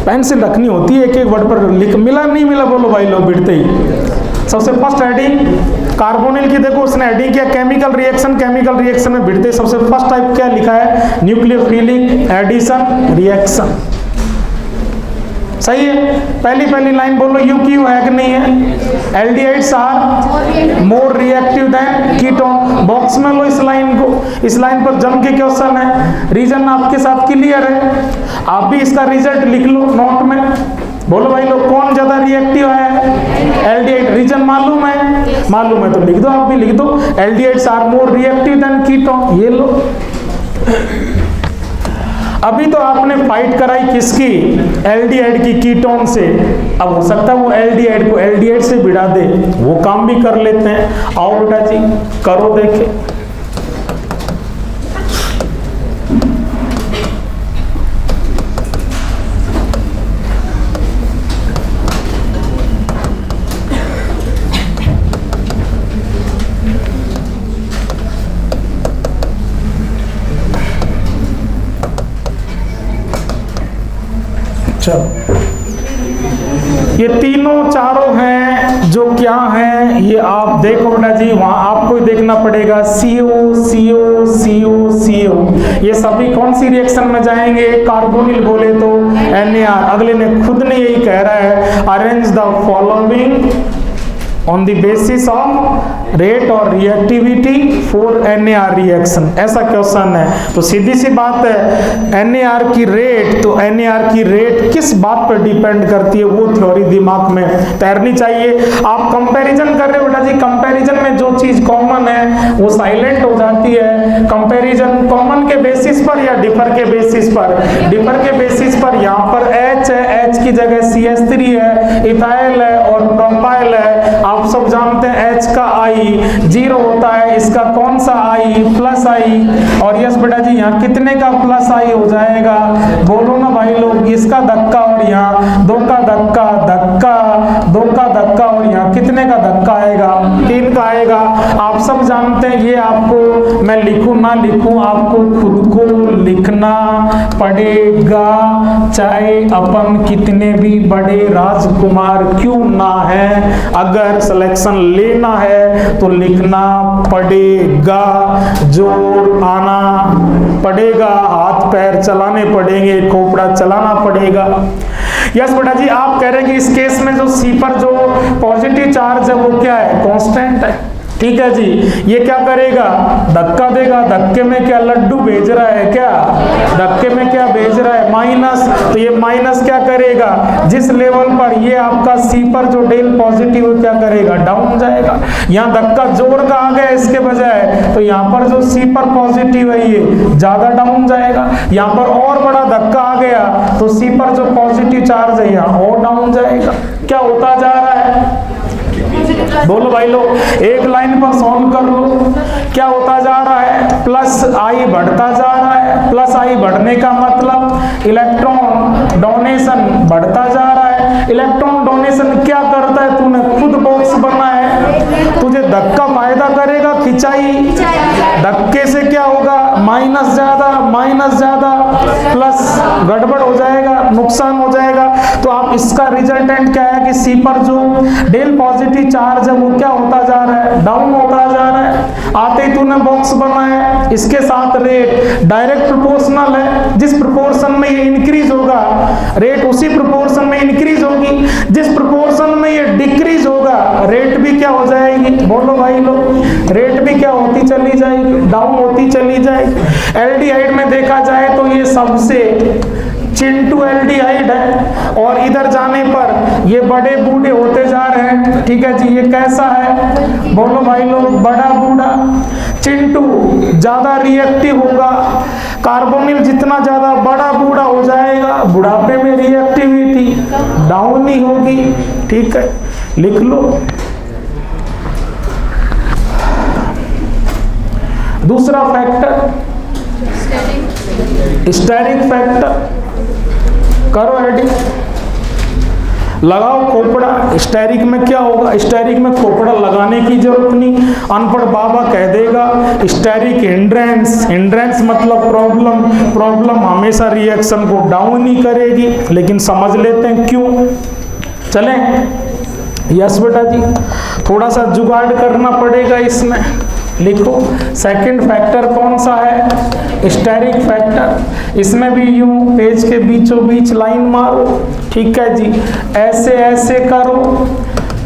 पेंसिल रखनी होती है, एक एक वर्ड पर लिख, मिला नहीं मिला बोलो भाई लोग बिड़ते ही। सबसे फर्स्ट हेडिंग कार्बोनिल की देखो, उसने हेडिंग किया केमिकल रिएक्शन। केमिकल रिएक्शन में बिड़ते सबसे फर्स्ट टाइप क्या लिखा है, न्यूक्लियोफिलिक एडिशन रिएक्शन। सही है, पहली लाइन बोलो यू क्यू है कि नहीं है। Aldehydes are more reactive than ketone. Box में लो इस लाइन को, इस लाइन पर जम के क्वेश्चन है, रीजन आपके साथ क्लियर है। आप भी इसका रिजल्ट लिख लो नोट में। बोलो भाई लोग कौन ज्यादा रिएक्टिव है, एल्डिहाइड। रीजन मालूम है तो लिख दो, आप भी लिख दो aldehydes are more reactive than ketone. ये लो, अभी तो आपने फाइट कराई किसकी, एल्डिहाइड की कीटोन से। अब हो सकता है वो एल्डिहाइड को एल्डिहाइड से भिड़ा दे, वो काम भी कर लेते हैं। आओ बेटा जी करो देखे। चलो ये तीनों चारों हैं जो क्या हैं ये आप देखो बेटा जी, वहां आपको देखना पड़ेगा CO CO CO CO। ये सभी कौन सी रिएक्शन में जाएंगे, कार्बोनिल बोले तो NaR। अगले ने खुद ने यही कह रहा है, arrange the following on the basis of rate और रिएक्टिविटी फॉर NaR रिएक्शन। ऐसा क्वेश्चन है। तो सीधी सी बात है NaR की रेट, तो NaR की रेट किस बात पर डिपेंड करती है वो थ्योरी दिमाग में तैरनी चाहिए। आप कंपैरिजन कर रहे हो बेटा जी, कंपैरिजन में जो चीज कॉमन है वो साइलेंट हो जाती है। कंपैरिजन कॉमन के बेसिस पर या डिफर के बेसिस पर, डिफर के बेसिस पर। यहाँ पर H है, H की जगह CH3 है, इथाइल है और प्रोपाइल है। आप सब जानते हैं H का I 0 होता है, इसका कौन सा I प्लस I। और यस बेटा जी यहाँ कितने का प्लस I हो जाएगा, बोलो ना भाई लोग। इसका धक्का और यहाँ 2 का धक्का, 2 का धक्का और यहाँ कितने का धक्का आएगा, 3 का आएगा। आप सब जानते हैं ये आपको मैं लिखूं ना लिखूं आपको खुद को लिखना पड़ेगा, चाहे अपन कितने भी बड़े राजकुमार क्यों ना है। अगर सिलेक्शन लेना है तो लिखना पड़ेगा, जोर आना पड़ेगा, हाथ पैर चलाने पड़ेंगे, खोपड़ा चलाना पड़ेगा। यस बेटा जी, आप कह रहे हैं कि इस केस में जो C पर जो पॉजिटिव चार्ज है वो क्या है, कांस्टेंट है। ठीक है जी। ये क्या करेगा, धक्का देगा। धक्के में क्या लड्डू भेज रहा है, क्या धक्के में क्या भेज रहा है, माइनस। तो ये माइनस क्या करेगा, जिस लेवल पर ये आपका सी पर जो डेल पॉजिटिव है क्या करेगा, डाउन जाएगा। यहाँ धक्का जोड़ का आ गया इसके बजाय, तो यहाँ पर जो सी पर पॉजिटिव है ये ज्यादा डाउन जाएगा। यहाँ पर और बड़ा धक्का आ गया तो सी पर जो पॉजिटिव चार्ज है यहाँ और डाउन जाएगा। क्या होता जा रहा है, बोलो भाई लोग, एक लाइन पर सॉल्व कर लो। क्या होता जा रहा है, प्लस आई बढ़ता जा रहा है। प्लस आई बढ़ने का मतलब इलेक्ट्रॉन डोनेशन बढ़ता जा रहा है। इलेक्ट्रॉन डोनेशन क्या करता है, तूने खुद बॉक्स बना है, तुझे धक्का फायदा करेगा खिंचाई, धक्के से क्या होगा, माइनस ज्यादा प्लस गड़बड़ हो जाएगा, नुकसान हो जाएगा। तो आप इसका रिजल्टेंट क्या है कि सी पर जो डेल पॉजिटिव चार्ज है वो क्या होता जा रहा है, डाउन होता जा रहा है। आते ही तूने बॉक्स बनाया है, इसके साथ रेट डायरेक्ट प्रोपोर्शनल है। जिस प्रोपोर्शन में ये इंक्रीज होगा रेट उसी प्रोपोर्शन में इंक्रीज होगी, जिस प्रोपोर्शन में ये डिक्रीज होगा रेट भी क्या हो जाएगी, बोलो भाई लोग, रेट भी क्या होती चली जाएगी, डाउन होती चली जाएगी। एल्डिहाइड में देखा जाए तो ये सबसे चिंटू एल्डिहाइड है और इधर जाने पर ये बड़े बूढ़े होते जा रहे हैं। ठीक है जी, ये कैसा है, बोलो भाई लोग, बड़ा बूढ़ा। चिंटू ज्यादा रिएक्टिव होगा, कार्बोनिल जितना ज्यादा बड़ा बूढ़ा हो जाएगा बुढ़ापे में रिएक्टिविटी डाउन ही होगी। ठीक है, लिख लो। दूसरा फैक्टर स्टेरिक फैक्टर, करो रेडी, लगाओ खोपड़ा। स्टेरिक में क्या होगा, स्टेरिक में खोपड़ा लगाने की जरूरत नहीं, अनपढ़ बाबा कह देगा। स्टेरिक हिंड्रेंस, हिंड्रेंस मतलब प्रॉब्लम, प्रॉब्लम हमेशा रिएक्शन को डाउन ही करेगी। लेकिन समझ लेते हैं क्यों, चलें। यस बेटा जी, थोड़ा सा जुगाड़ करना पड़ेगा इसमें। लिखो, सेकंड फैक्टर कौन सा है, स्टेरिक फैक्टर। इसमें भी यूं पेज के बीचों बीच लाइन मारो। ठीक है जी, ऐसे ऐसे करो,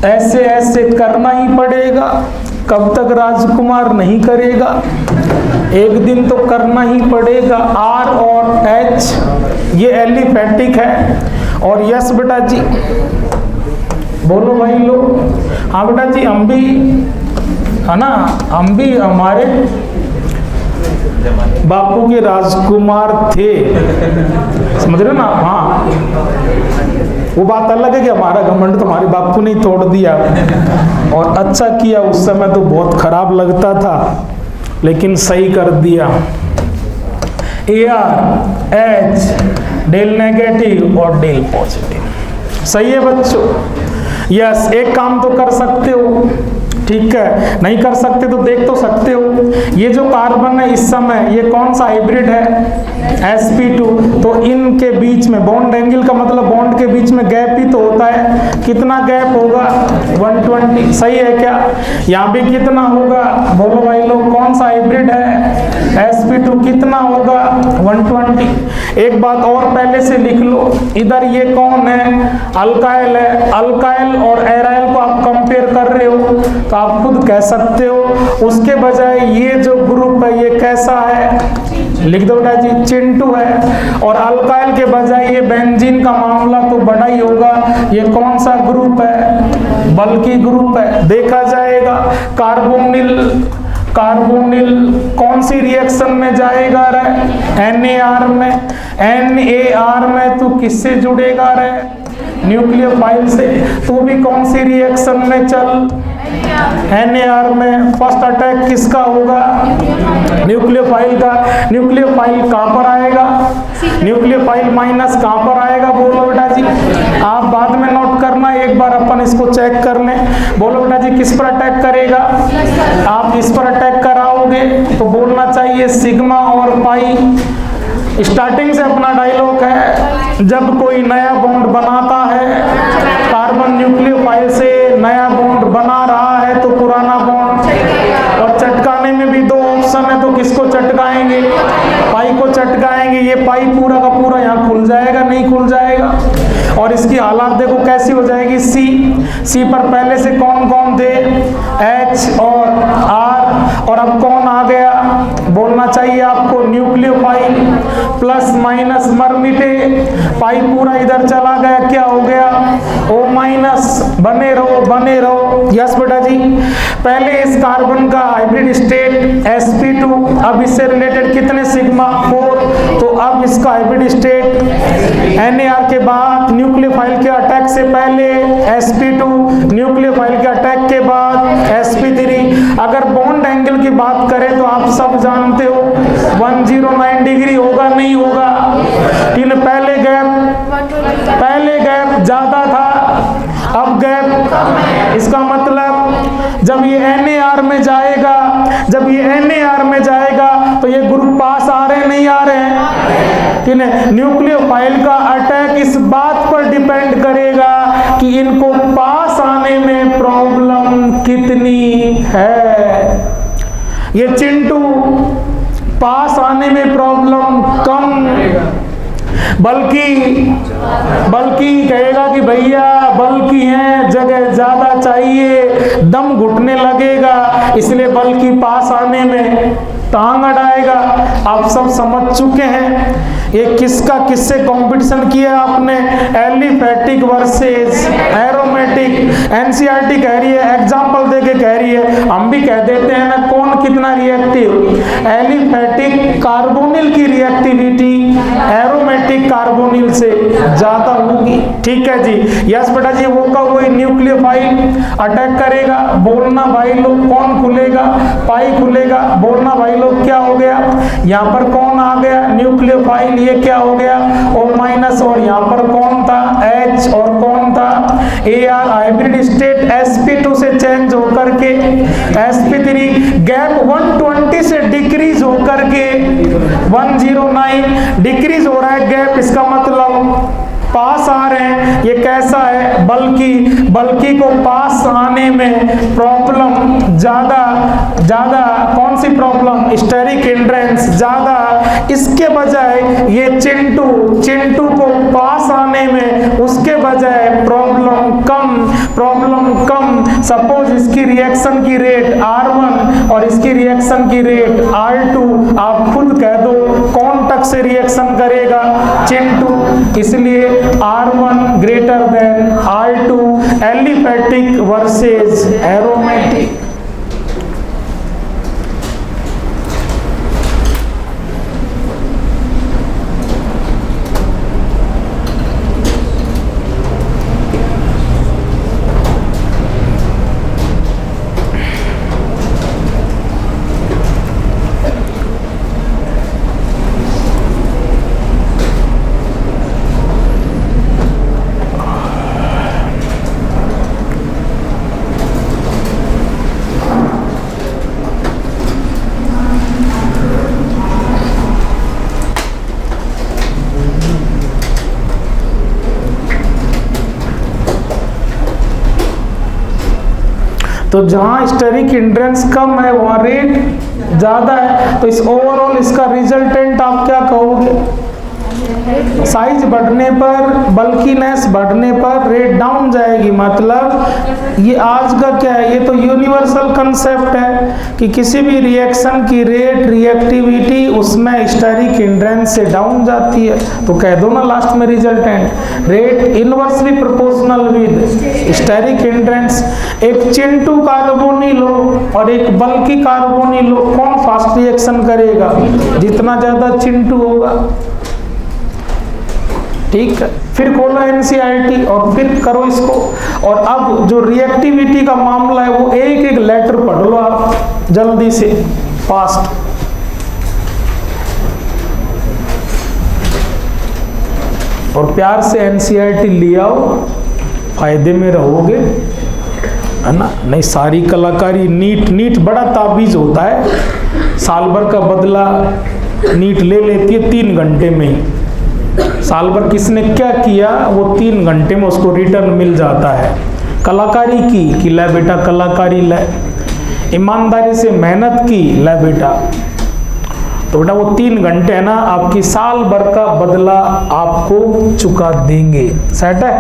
ऐसे ऐसे करना ही पड़ेगा। कब तक राजकुमार नहीं करेगा, एक दिन तो करना ही पड़ेगा। आर और एच ये एलिफेटिक है। और यस बेटा जी, बोलो भाई लोग। हाँ बेटा जी, हम भी है ना, हम भी हमारे बापू के राजकुमार थे, समझ रहे ना। हाँ, वो बात अलग है कि हमारा घमंड तो हमारे बापू ने तोड़ दिया और अच्छा किया। उस समय तो बहुत खराब लगता था लेकिन सही कर दिया। AR H डेल नेगेटिव और डेल पॉजिटिव, सही है बच्चों। यस, एक काम तो कर सकते हो, ठीक है, नहीं कर सकते तो देख तो सकते हो। ये जो कार्बन है इस समय ये कौन सा हाइब्रिड है, sp2। तो इनके बीच में बॉन्ड एंगल का मतलब बॉन्ड के बीच में गैप ही तो होता है। कितना गैप होगा, 120, सही है क्या। यहाँ भी कितना होगा, बोलो भाई लोग, कौन सा हाइब्रिड है, sp2, कितना होगा, 120। एक बात और पहले से लिख लो, इधर ये कौन है, अल्काइल है। अल्काइल और एराइल को आप कंपेयर कर रहे हो तो आप खुद कह सकते हो। उसके बजाय ये जो ग्रुप है ये कैसा है, लिख दो बेटा जी, चिंटू है। और अल्काइल के बजाय ये बेंजीन का मामला तो बड़ा ही होगा। ये कौन सा ग्रुप है, बल्कि ग्रुप है, देखा जाएगा। कार्बोनिल, कार्बोनिल कौन सी रिएक्शन में जाएगा रे, NAR में। NAR में तू किससे जुड़ेगा रे, न्यूक्लियोफाइल से। तू भी कौन सी रिएक्शन में चल, NAR में। फर्स्ट अटैक किसका होगा, न्यूक्लियोफाइल का। न्यूक्लियोफाइल कहां पर आएगा, न्यूक्लियोफाइल माइनस कहां पर आएगा, बोलो बेटा जी। आप बाद में नोट करना, एक बार अपन इसको चेक कर लें। बोलो बेटा जी, किस पर अटैक करेगा, आप इस पर अटैक कराओगे तो बोलना चाहिए सिग्मा और पाई। स्टार्टिंग से अपना डायलॉग है, जब कोई नया बॉन्ड बनाता है, कार्बन न्यूक्लियोफाइल से नया बॉन्ड बना रहा है तो पुराना बॉन्ड, और चटकाने में भी दो ऑप्शन है, तो किसको चटकाएंगे, पाई को चटकाएंगे। ये पाई पूरा का पूरा यहाँ खुल जाएगा, नहीं खुल जाएगा। और इसकी हालत देखो कैसी हो जाएगी, सी पर पहले से कौन कौन थे, H और R, और अब कौन आ गया, बोलना चाहिए आपको न्यूक्लियोफाइल, प्लस माइनस मर मिटे, पाई पूरा इधर चला गया, क्या हो गया, O माइनस, बने रहो। यस बेटा जी, पहले इस कार्बन का हाइब्रिड स्टेट sp2, अब इससे रिलेटेड कितने सिग्मा 4, तो अब इसका हाइब्रिड स्टेट NAR के बाद न्यूक्लियोफाइल के अटैक से पहले sp2, न्यूक्लियोफाइल के अटैक के बाद sp3। अगर बॉन्ड एंगल की बात करें तो आप सब जानते हो 109 डिग्री होगा, नहीं होगा, इन पहले गैप ज्यादा था, अब गैप, इसका मतलब जब ये NAR में जाएगा, तो ये ग्रुप पास आ रहे नहीं आ रहे हैं, न्यूक्लियोफाइल का अटैक इस बात पर डिपेंड करेगा कि इनको पास आने में प्रॉब्लम कितनी है। ये चिंटू पास आने में प्रॉब्लम कम, बल्कि कहेगा कि भैया बल्कि है, जगह ज्यादा चाहिए, दम घुटने लगेगा, इसलिए बल्कि पास आने में टांग अड़ाएगा। आप सब समझ चुके हैं ये किससे कंपटीशन किया आपने, एलिफैटिक वर्सेस एरोमेटिक। एनसीईआरटी कह रही है, एग्जांपल देके कह रही है, हम भी कह देते हैं ना, कौन कितना रिएक्टिव, एलिफैटिक कार्बोनिल की रिएक्टिविटी एरोमेटिक कार्बोनिल से ज्यादा होगी। ठीक है जी, यस बेटा जी, वो का वही न्यूक्लियोफाइल अटैक करेगा, बोलना भाई लोग कौन खुलेगा, पाई खुलेगा, बोलना भाई लोग क्या हो गया, यहाँ पर कौन आ गया, न्यूक्लियोफाइल, ये क्या हो गया, O माइनस, और यहाँ पर कौन था, H, और कौन था, AR, हाइब्रिड स्टेट sp2 से चेंज होकर के sp3, गैप 120 से डिक्रीज होकर के 109 डिक्रीज हो रहा है गैप, इसका मतलब पास आ रहे हैं। ये कैसा है, बल्कि को पास आने में प्रॉब्लम ज्यादा कौन सी प्रॉब्लम, स्टेरिक हिंड्रेंस ज्यादा, इसके बजाय ये चिंटू को पास आने में उसके बजाय प्रॉब्लम कम। सपोज इसकी रिएक्शन की रेट R1 और इसकी रिएक्शन की रेट R2, आप खुद कह दो कौन तक से रिएक्शन करेगा, चिंटू, इसलिए R1 greater than R2, aliphatic versus aromatic. तो जहां स्टेरिक हिंड्रेंस कम है वहां रेट ज्यादा है, तो इस ओवरऑल इसका रिजल्टेंट आप क्या कहोगे, साइज बढ़ने पर, बल्कीनेस बढ़ने पर रेट डाउन जाएगी। मतलब ये आज का क्या है, ये तो यूनिवर्सल कंसेप्ट है कि किसी भी रिएक्शन की रेट, रिएक्टिविटी उसमें स्टेरिक हिंड्रेंस से डाउन जाती है, तो कह दो ना लास्ट में resultant rate inversely proportional with steric hindrance. एक चिंटू कार्बोनिल लो और एक बल्कि कार्बोनिल लो, कौन फास्ट रिएक्शन करेगा, जितना ज्यादा चिंटू होगा। ठीक है, फिर खोलो एनसीईआरटी और फिर करो इसको। और अब जो रिएक्टिविटी का मामला है वो एक लेटर पढ़ लो आप जल्दी से, फास्ट। और प्यार से एनसीईआरटी ले आओ, फायदे में रहोगे, है ना। नहीं सारी कलाकारी नीट बड़ा ताबीज होता है, साल भर का बदला नीट ले लेती है 3 घंटे में ही। साल भर किसने क्या किया वो 3 घंटे में उसको रिटर्न मिल जाता है। कलाकारी की कि ले बेटा कलाकारी ले, ईमानदारी से मेहनत की ले बेटा तो बेटा वो 3 घंटे है ना, आपकी साल भर का बदला आपको चुका देंगे। सेट है?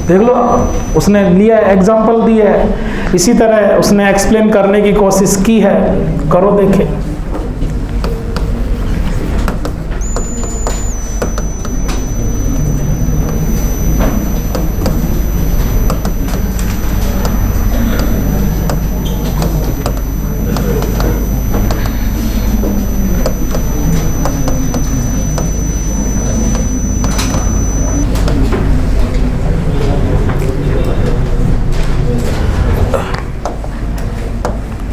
देख लो, उसने लिया एग्जाम्पल दिया है, इसी तरह उसने एक्सप्लेन करने की कोशिश की है, करो देखे।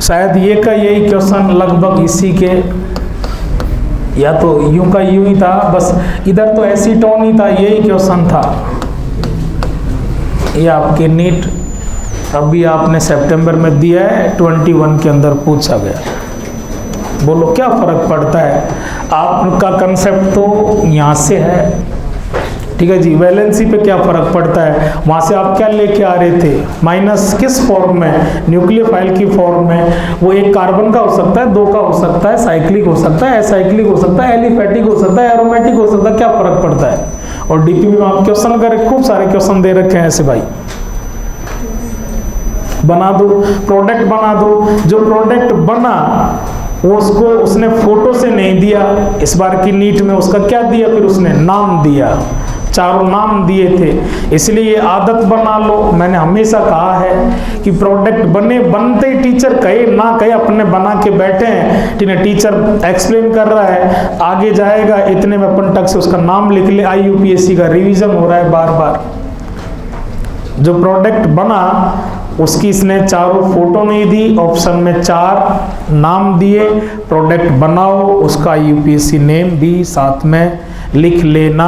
शायद ये का यही क्वेश्चन लगभग इसी के, या तो यूं का यूं ही था, बस इधर तो एसीटोन ही था, यही क्वेश्चन था। ये आपके नीट अभी आपने सितंबर में दिया है, 21 के अंदर पूछा गया। बोलो क्या फर्क पड़ता है? आपका कंसेप्ट तो यहाँ से है, ठीक है जी। वैलेंसी पे क्या फर्क पड़ता है? वहां से आप क्या लेके आ रहे थे? माइनस किस फॉर्म में? न्यूक्लियोफाइल की फॉर्म में। वो एक कार्बन का हो सकता है, 2 का हो सकता है, साइक्लिक हो सकता है, एसाइक्लिक हो सकता है, एलिफेटिक हो सकता है, एरोमेटिक हो सकता है, क्या फर्क पड़ता है? और डीपीपी में आप क्वेश्चन करें, खूब सारे क्वेश्चन दे रखे हैं ऐसे भाई। बना दो, प्रोडक्ट बना दो। जो प्रोडक्ट बना वो उसको उसने फोटो से नहीं दिया, इस बार की नीट में उसका क्या दिया? फिर उसने नाम दिया, चारों नाम दिए थे। इसलिए ये आदत बना लो। मैंने हमेशा कहा है कि प्रोडक्ट बनते ही टीचर कहे ना कहे, अपने बना के बैठे हैं, ठीक है। टीचर एक्सप्लेन कर रहा है, आगे जाएगा, इतने में अपन टक से उसका नाम लिख ले। IUPAC का रिवीजन हो रहा है बार बार। जो प्रोडक्ट बना उसकी इसने चारों फोटो नहीं दी, ऑप्शन में 4 नाम दिए। प्रोडक्ट बनाओ, उसका IUPAC नेम भी साथ में लिख लेना।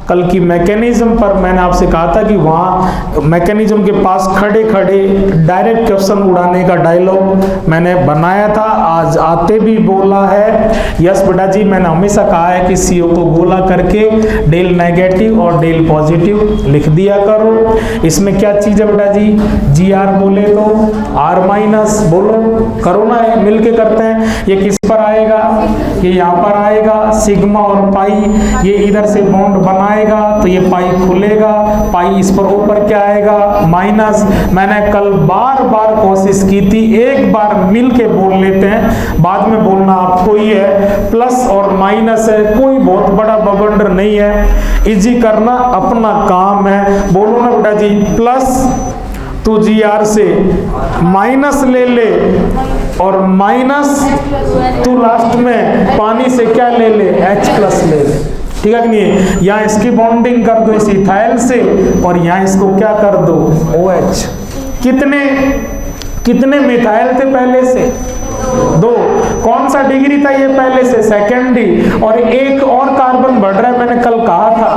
कल की मैकेनिज्म पर मैंने आपसे कहा था कि वहाँ मैकेनिज्म के पास खड़े खड़े डायरेक्ट क्वेश्चन उड़ाने का डायलॉग मैंने बनाया था, आज आते भी बोला है। यस बेटा जी, मैंने हमेशा कहा है कि CO को गोला करके डेल नेगेटिव और डेल पॉजिटिव लिख दिया करो। इसमें क्या चीज़ है बेटा जी? GR बोले तो R माइनस, बोलो करो ना, मिल के करते हैं। ये किस पर आएगा? ये यहाँ पर आएगा, सिग्मा और पाई। ये इधर से बॉन्ड बनाएगा तो ये पाई खुलेगा, पाई इस पर ऊपर क्या आएगा? माइनस। मैंने कल बार बार कोशिश की थी, एक बार मिल के बोल लेते हैं, बाद में बोलना आपको ही है। प्लस और माइनस है, कोई बहुत बड़ा बवंडर नहीं है, इजी करना अपना काम है। बोलो ना बेटा जी, प्लस तू GR से माइनस ले ले, और माइनस तू लास्ट में पानी से क्या ले ले? H प्लस ले ले, ठीक है कि नहीं? यहाँ इसकी बॉन्डिंग कर दो इस इथाइल से, और यहाँ इसको क्या कर दो? OH। कितने मिथाइल थे पहले से? 2। कौन सा डिग्री था ये पहले से? सेकेंडरी। और एक और कार्बन बढ़ रहा है, मैंने कल कहा था।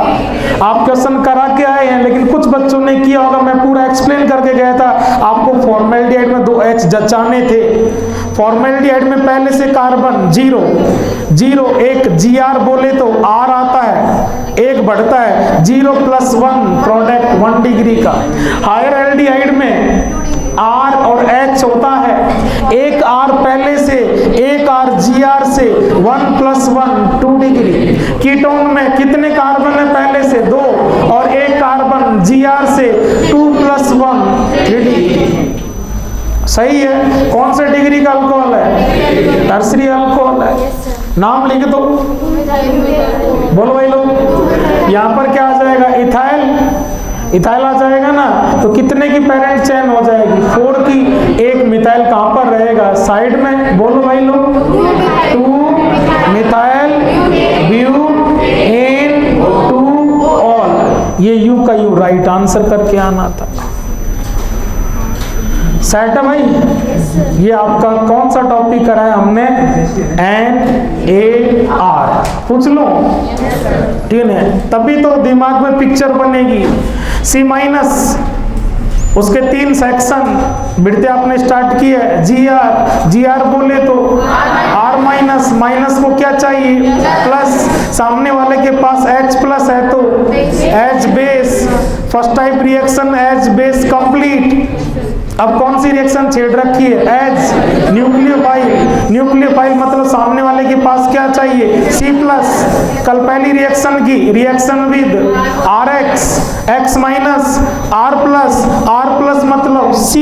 आप क्वेश्चन करा के आए हैं, लेकिन कुछ बच्चों ने किया होगा, मैं पूरा एक्सप्लेन करके गया था। आपको फॉर्मेल्डिहाइड में 2 H जचाने थे। फॉर्मेल्डिहाइड में पहले से कार्बन 0 एक GR बोले तो R आता है, एक बढ़ता है 0 + 1 प्रोडक्ट 1 डिग्री का। हायर एल्डिहाइड में R और H होता है, एक R पहले से, एक R GR से, 1 + 1 2 डिग्री। कीटोन में कितने कार्बन है पहले से? 2, और एक कार्बन GR से 2 + 1 3 डिग्री। सही है। कौन से डिग्री का अल्कोहल है? टर्सरी अल्कोहल है। नाम लिख दो, बोलो भाई लोग। यहाँ पर क्या आ जाएगा? इथाइल आ जाएगा ना, तो कितने की पेरेंट चेन हो जाएगी? 4 की। एक मिथाइल कहाँ पर रहेगा? साइड में। बोलो भाई लोग, 2 मिथाइल ब्यूटेन 2 ऑल। ये यू का यू राइट आंसर करके आना था। सेट है भाई। ये आपका कौन सा टॉपिक कराया हमने? NaR। पूछ लो, ठीक है, तभी तो दिमाग में पिक्चर बनेगी। C-, उसके 3 सेक्शन बिड़ते आपने स्टार्ट किया है। GR बोले तो R-, माइनस को क्या चाहिए? प्लस। सामने वाले के पास H+ है तो H base. First type reaction H base complete. अब कौन सी रिएक्शन छेड़ रखी है? As nucleophile. न्यूक्लियोफाइल मतलब सामने वाले के पास क्या चाहिए? C+। कल पहली रिएक्शन की, reaction with RX, X minus R plus, R plus मतलब C+,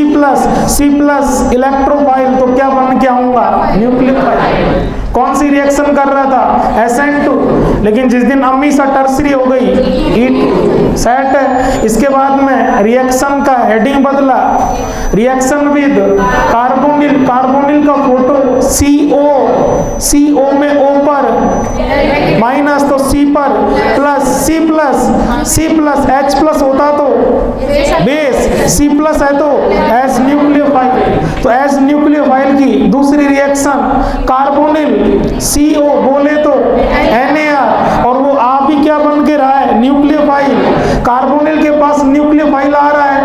इलेक्ट्रोफाइल, तो क्या बन के आऊंगा? न्यूक्लियोफाइल। कौन सी रिएक्शन कर रहा था? SN2, लेकिन जिस दिन अम्मी सा टर्सरी हो गई, E2 सेट है। इसके बाद में रिएक्शन का हेडिंग बदला, रिएक्शन विद कार्बोनिल, कार्बोनिल का फोटो CO में O पर माइनस तो C पर प्लस, C+, H+ होता तो बेस, C+ है तो एज न्यूक्लियोफाइल। तो एज न्यूक्लियोफाइल की दूसरी रिएक्शन कार्बोनिल CO बोले तो NaR, और वो आ भी क्या बन के रहा है? न्यूक्लियोफाइल। कार्बोनिल के पास न्यूक्लियोफाइल आ रहा है,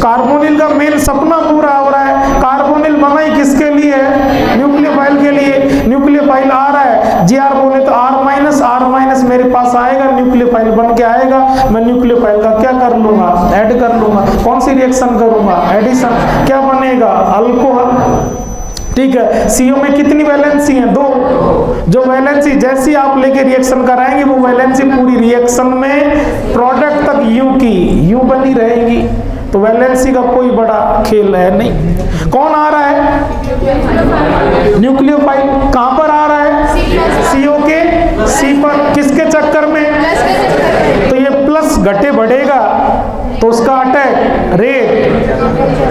कार्बोनिल का मेन सपना पूरा हो रहा है। कार्बोनिल बना ही किसके लिए है? न्यूक्लियोफाइल के लिए। न्यूक्लियोफाइल आ रहा है, Gr बोले तो R माइनस मेरे पास आएगा, न्यूक्लियोफाइल बन के आएगा। मैं न्यूक्लियोफाइल का क्या कर लूंगा? ऐड कर लूंगा। कौन सी रिएक्शन करूंगा? एडिशन। क्या बनेगा? अल्कोहल। ठीक है। CO में कितनी वैलेंसी है? 2। जो वैलेंसी जैसी आप लेके रिएक्शन कराएंगे, वो वैलेंसी पूरी रिएक्शन में प्रोडक्ट तक U की U बनी रहेगी। तो वैलेंसी का कोई बड़ा खेल है नहीं। कौन आ रहा है? न्यूक्लियोफाइल। कहां पर आ रहा है? CO के C पर। किसके चक्कर में? तो ये प्लस घटे बढ़ेगा तो उसका अटैक रेट,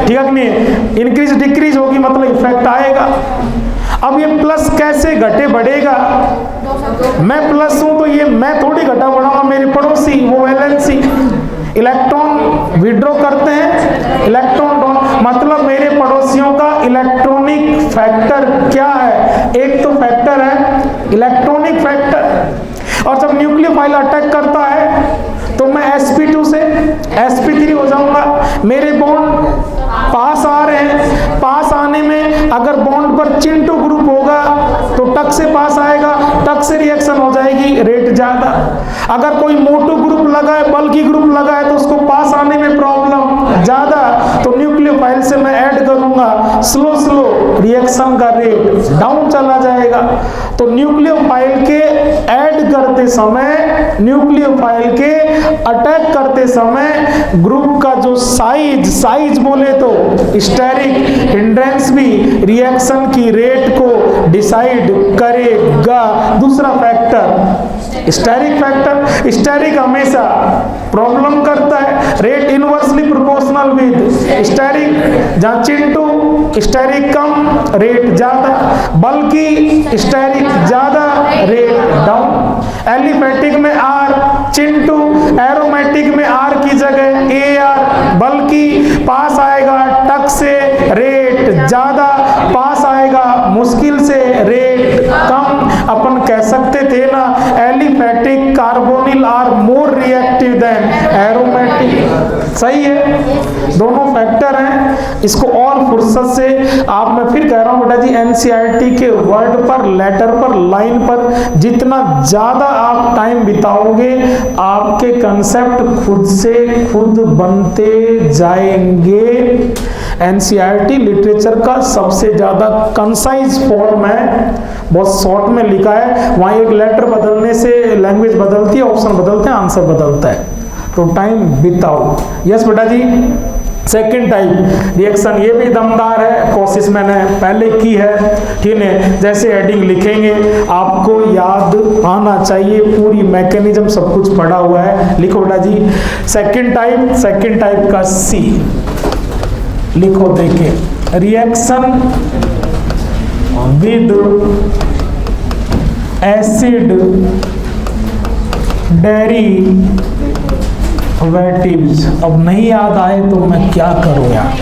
ठीक है नहीं, इंक्रीज डिक्रीज होगी, मतलब इफेक्ट आएगा। अब ये प्लस कैसे घटे बढ़ेगा? मैं प्लस हूं तो ये मैं थोड़ी घटा बढ़ाऊंगा, मेरे पड़ोसी वो वैलेंसी। इलेक्ट्रॉन विड्रॉ करते हैं, इलेक्ट्रॉन डोन, मतलब मेरे पड़ोसियों का इलेक्ट्रॉनिक फैक्टर क्या है? एक तो फैक्टर है इलेक्ट्रॉनिक फैक्टर। और जब न्यूक्लियोफाइल अटैक करता है तो मैं sp2 से sp3 हो जाऊंगा। मेरे बॉन्ड पास आ रहे हैं, पास आने में अगर बॉन्ड पर चिंटू ग्रुप होगा तो टक से पास आएगा, टक से रिएक्शन हो जाएगी, रेट ज्यादा। अगर कोई मोटू ग्रुप लगा है, बल्कि ग्रुप लगा है, तो उसको पास आने में प्रॉब्लम ज्यादा। तो न्यूक्लियोफाइल से मैं ऐड करूंगा, स्लो रिएक्शन का रेट डाउन चला जाएगा। तो न्यूक्लियोफाइल के ऐड करते समय, न्यूक्लियोफाइल के अटैक करते समय ग्रुप का जो साइज बोले तो स्टेरिक हिंड्रेंस भी रिएक्शन की रेट को डिसाइड करेगा। दूसरा फैक्टर स्टेरिक फैक्टर। स्टेरिक हमेशा प्रॉब्लम करता है, rate inversely proportional with steric. जहां चिंटू स्टेरिक कम, रेट ज्यादा, बल्कि स्टेरिक ज्यादा, रेट डाउन। एलिफेटिक में R चिंटू, एरोमेटिक में R की जगह AR, बल्कि पास आएगा टक से, रेट ज्यादा, पास आएगा मुश्किल से, रेट कम। अपन कह सकते थे ना, aliphatic carbonyl are more reactive than aromatic. सही है, दोनों फैक्टर हैं। इसको और फुर्सत से आप, मैं फिर कह रहा हूं बेटा जी, एनसीईआरटी के वर्ड पर, लेटर पर, लाइन पर जितना ज्यादा आप टाइम बिताओगे, आपके कंसेप्ट खुद से खुद बनते जाएंगे। एनसीईआरटी लिटरेचर का सबसे ज्यादा कंसाइज फॉर्म है, बहुत शॉर्ट में लिखा है। वहां एक लेटर बदलने से लैंग्वेज बदलती है, ऑप्शन बदलते हैं, आंसर बदलता है। तो टाइम बिताओ। यस बेटा जी। सेकेंड टाइप रिएक्शन, ये भी दमदार है, कोशिश मैंने पहले की है, ठीक है। जैसे हेडिंग लिखेंगे आपको याद आना चाहिए, पूरी मैकेनिज्म सब कुछ पढ़ा हुआ है। लिखो बेटा जी सेकेंड टाइप का C लिखो। देखें, रिएक्शन विद एसिड डेरिवेटिव्स। अब नहीं याद आए तो मैं क्या करूं यार,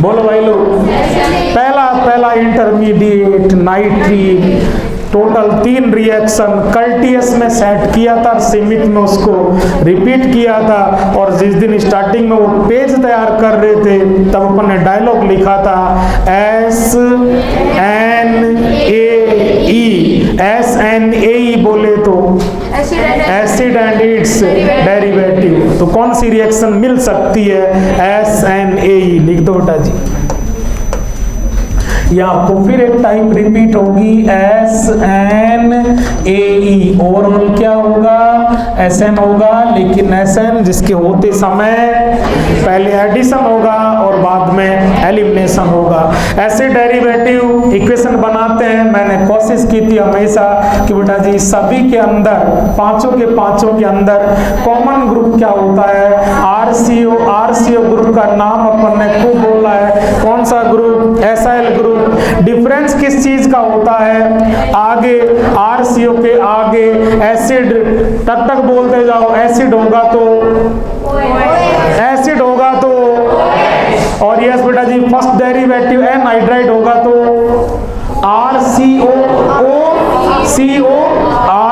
बोलो भाई लोग। पहला intermediate nitric, total 3 reaction Curtius में सेट किया था, सीमित में उसको रिपीट किया था। और जिस दिन स्टार्टिंग में वो पेज तैयार कर रहे थे तब अपन ने डायलॉग लिखा था SNAE बोले तो एसिड एंड इट्स डेरिवेटिव। तो कौन सी रिएक्शन मिल सकती है? SNAE लिख दो बेटा जी। ये आपको फिर एक टाइप रिपीट होगी, SNAE। ओवरऑल क्या होगा? SN होगा, लेकिन SN जिसके होते समय पहले एडिशन होगा और बाद में एलिमिनेशन होगा। ऐसे डेरिवेटिव इक्वेशन बनाते हैं। मैंने कोशिश की थी हमेशा कि बेटा जी सभी के अंदर, पांचों के अंदर कॉमन ग्रुप क्या होता है? RCO ग्रुप का नाम अपन ने खूब बोला है। कौन सा ग्रुप? Acyl group. डिफरेंस किस चीज का होता है? आगे RCO के आगे एसिड, तब तक बोलते जाओ। एसिड होगा तो और यस बेटा जी फर्स्ट डेरिवेटिव एनहाइड्राइड होगा तो RCOOR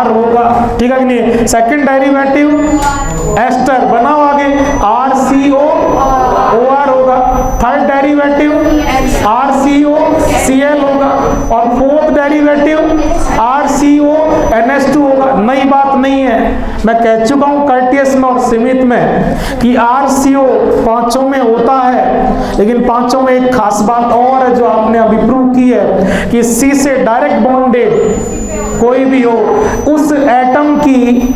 होगा, ठीक है कि नहीं? सेकंड डेरिवेटिव एस्टर बनाओ आगे, RCOOR होगा। थर्ड डेरिवेटिव RCOCl होगा और फोर्थ डेरिवेटिव RCONH2 होगा। नई बात नहीं है, मैं कह चुका हूं कर्टियस में और सीमित में कि RCO पांचों में होता है, लेकिन पांचों में एक खास बात और है जो आपने अभी प्रूव की है कि C से डायरेक्ट बॉन्डेड कोई भी हो, उस एटम की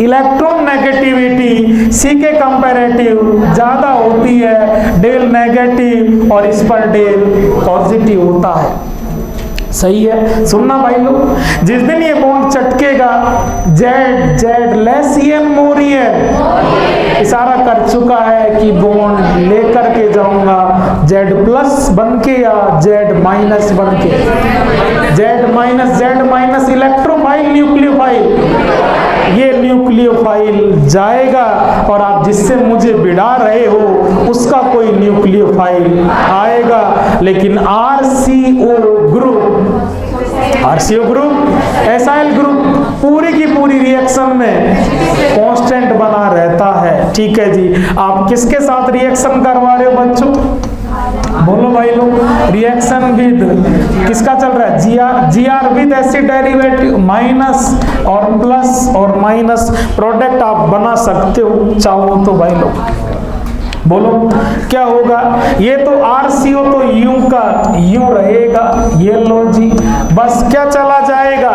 इलेक्ट्रॉन नेगेटिविटी C के कंपैरेटिव ज्यादा होती है, डेल नेगेटिव, और इस पर डेल पॉजिटिव होता है। सही है, सुनना भाई लोग। जिस दिन ये बॉन्ड चटकेगा, जेड लेस EN मोर EN इशारा कर चुका है कि बॉन्ड लेकर के जाऊंगा Z प्लस बन के या Z माइनस बन के। Z माइनस इलेक्ट्रोफाइल न्यूक्लियोफाइल, ये न्यूक्लियोफाइल जाएगा और आप जिससे मुझे बिड़ा रहे हो उसका कोई न्यूक्लियोफाइल आएगा। लेकिन RCO ग्रुप एसाइल ग्रुप पूरी की पूरी रिएक्शन में कांस्टेंट बना रहता है। ठीक है जी, आप किसके साथ रिएक्शन करवा रहे हो बच्चों? बोलो भाई लोग। रिएक्शन विद किसका चल रहा है? GR with acid derivative, minus और प्लस और माइनस प्रोडक्ट आप बना सकते हो चाहो तो भाई लोग। बोलो क्या होगा? ये तो RCO तो यूं का यूं रहेगा, ये लो जी, बस क्या चला जाएगा?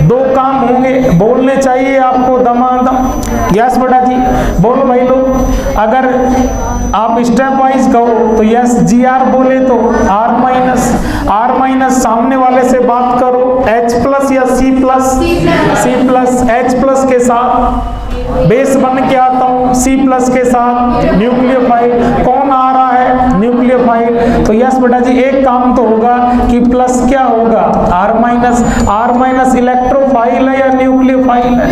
दो काम होंगे, बोलने चाहिए आपको दमादम। यस बेटा जी, बोलो भाई लोग। अगर आप स्टेप वाइज कहो तो यस GR बोले तो R माइनस सामने वाले से बात करो H प्लस या C प्लस H प्लस के साथ बेस बन के आता हूं, C प्लस के साथ न्यूक्लियोफाइल। कौन आ रहा है? न्यूक्लियोफाइल। तो यस बेटा जी एक काम तो होगा कि प्लस क्या होगा? R माइनस इलेक्ट्रोफाइल है या न्यूक्लियोफाइल है?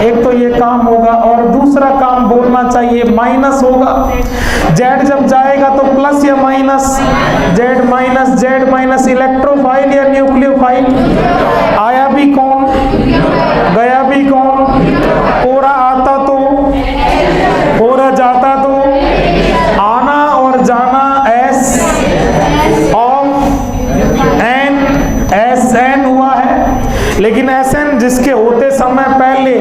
एक तो ये काम होगा और दूसरा काम बोलना चाहिए माइनस होगा। Z जब जाएगा तो प्लस या माइनस? Z माइनस इलेक्ट्रोफाइल या न्यूक्लियोफाइल? आया भी कौन, गया भी कौन? पूरा आता तो, पूरा जाता तो, आना और जाना S ऑफ SN हुआ है। लेकिन SN जिसके होते समय पहले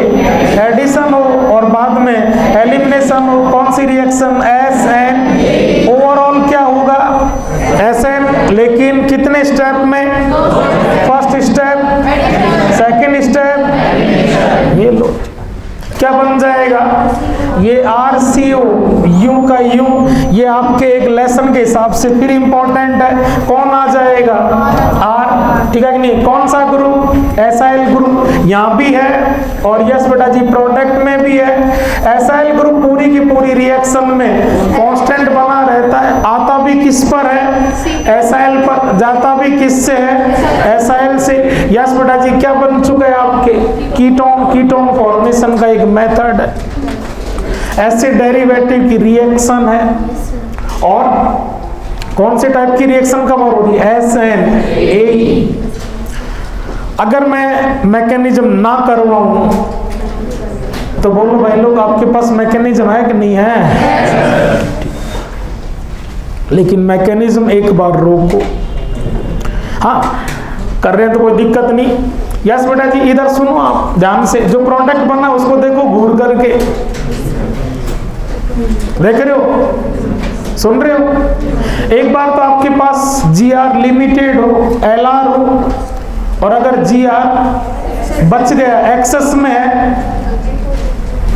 एडिशन हो और बाद में एलिमिनेशन हो, कौन सी रिएक्शन? SN। ओवरऑल क्या होगा? SN, लेकिन कितने स्टेप में? फर्स्ट स्टेप, सेकंड स्टेप, ये लो क्या बन जाएगा? ये RCO यूं का यूं, ये आपके एक लेसन के हिसाब से फिर इंपॉर्टेंट है। कौन आ जाएगा? R, ठीक है कि नहीं? कौन सा ग्रुप? एसाइल ग्रुप यहाँ भी है और यस बेटा जी प्रोडक्ट में भी है। एसाइल ग्रुप पूरी की पूरी रिएक्शन में कांस्टेंट बना रहता है। आता भी किस पर है? एसाइल पर। जाता भी किससे है? एसाइल से। यस बेटा जी क्या बन चुके हैं आपके? कीटोन फॉर्मेशन का एक मेथड है, एसिड डेरिवेटिव की रिएक्शन है। और कौन से टाइप की रिएक्शन कब हो रही है? SNAE। अगर मैं मैकेनिज्म ना करवाऊं तो बोलो भाई लोग आपके पास मैकेनिज्म है कि नहीं है? लेकिन मैकेनिज्म एक बार रोको। हाँ कर रहे हैं तो कोई दिक्कत नहीं। यस बेटा जी इधर सुनो, आप ध्यान से। जो प्रोडक्ट बना उसको देखो घूर करके। देख रहे हो, सुन रहे हो। एक बार तो आपके पास GR लिमिटेड हो, LR हो, और अगर GR बच गया, एक्सेस में है,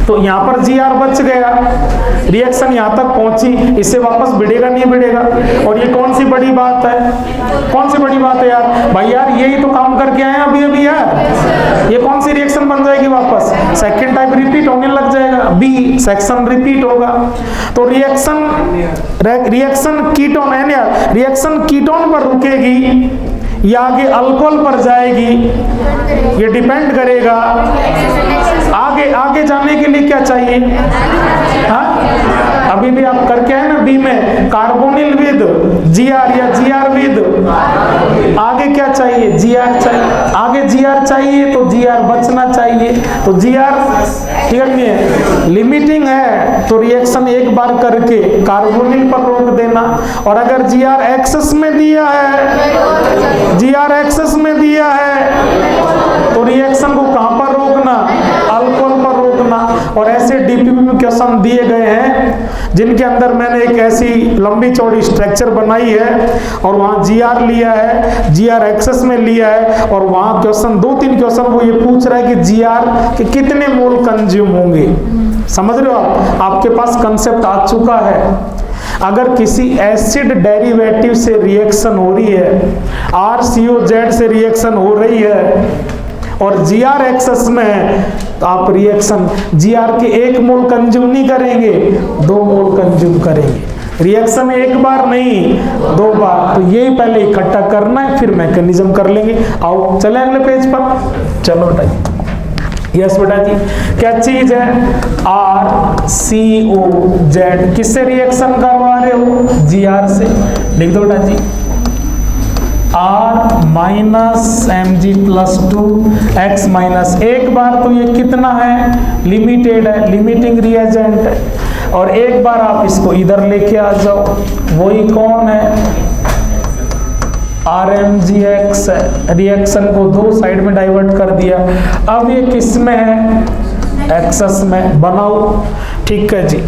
तो यहां पर GR बच गया, रिएक्शन यहां तक पहुंची, इससे वापस बढ़ेगा नहीं बढ़ेगा। और ये कौन सी बड़ी बात है, कौन सी बड़ी बात है यार, भाई यार यही तो काम करके आए अभी अभी यार। ये कौन सी रिएक्शन बन जाएगी वापस, सेकंड टाइप रिपीट होने लग जाएगा, B सेक्शन रिपीट होगा। तो रिएक्शन कीटोन है ना, रिएक्शन कीटोन पर रुकेगी या आगे अल्कोहल पर जाएगी, ये डिपेंड करेगा। आगे जाने के लिए क्या चाहिए, हाँ अभी भी आप करके आए ना बी में, कार्बोनिल विद GR या GR विद, आगे क्या चाहिए, GR चाहिए। आगे GR चाहिए तो GR बचना चाहिए, तो GR ठीक है, लिमिटिंग है तो रिएक्शन एक बार करके कार्बोनिल पर रोक देना। और अगर GR एक्सेस में दिया है, GR एक्सेस में दिया है तो रिएक्शन को कहां पर रोकना, अल्कोहल पर रोकना। और ऐसे डीपीपी में क्वेश्चन दिए गए हैं जिनके अंदर मैंने एक ऐसी लंबी चौड़ी स्ट्रक्चर बनाई है और वहां GR लिया है, GR एक्सेस में लिया है, और वहां क्वेश्चन 2-3 क्वेश्चन वो ये पूछ रहा है कि GR के कितने मोल कंज्यूम होंगे। समझ रहे हो आप, आपके पास कंसेप्ट आ चुका है। अगर किसी एसिड डेरिवेटिव से रिएक्शन हो रही है, RCOZ से रिएक्शन हो रही है और GR एक्सेस में है, तो आप रिएक्शन GR के 1 मोल कंज्यूम नहीं करेंगे, 2 मोल कंज्यूम करेंगे। रिएक्शन एक बार नहीं 2 बार, तो यही पहले इकट्ठा करना है, फिर मैकेनिज्म कर लेंगे। आओ चले अगले पेज पर, चलो बेटा। यस बेटा जी, क्या चीज है, RCOZ, किससे रिएक्शन करवा रहे हो, GR से। लिख दो बेटा जी, R minus Mg+2 X minus, एक बार तो ये कितना है, लिमिटेड है, लिमिटिंग रिएजेंट है। और एक बार आप इसको इधर लेके आ जाओ, वही कौन है, RMgX है। रिएक्शन को 2 साइड में डाइवर्ट कर दिया। अब ये किस में है, एक्सेस में। बनाओ, ठीक है जी।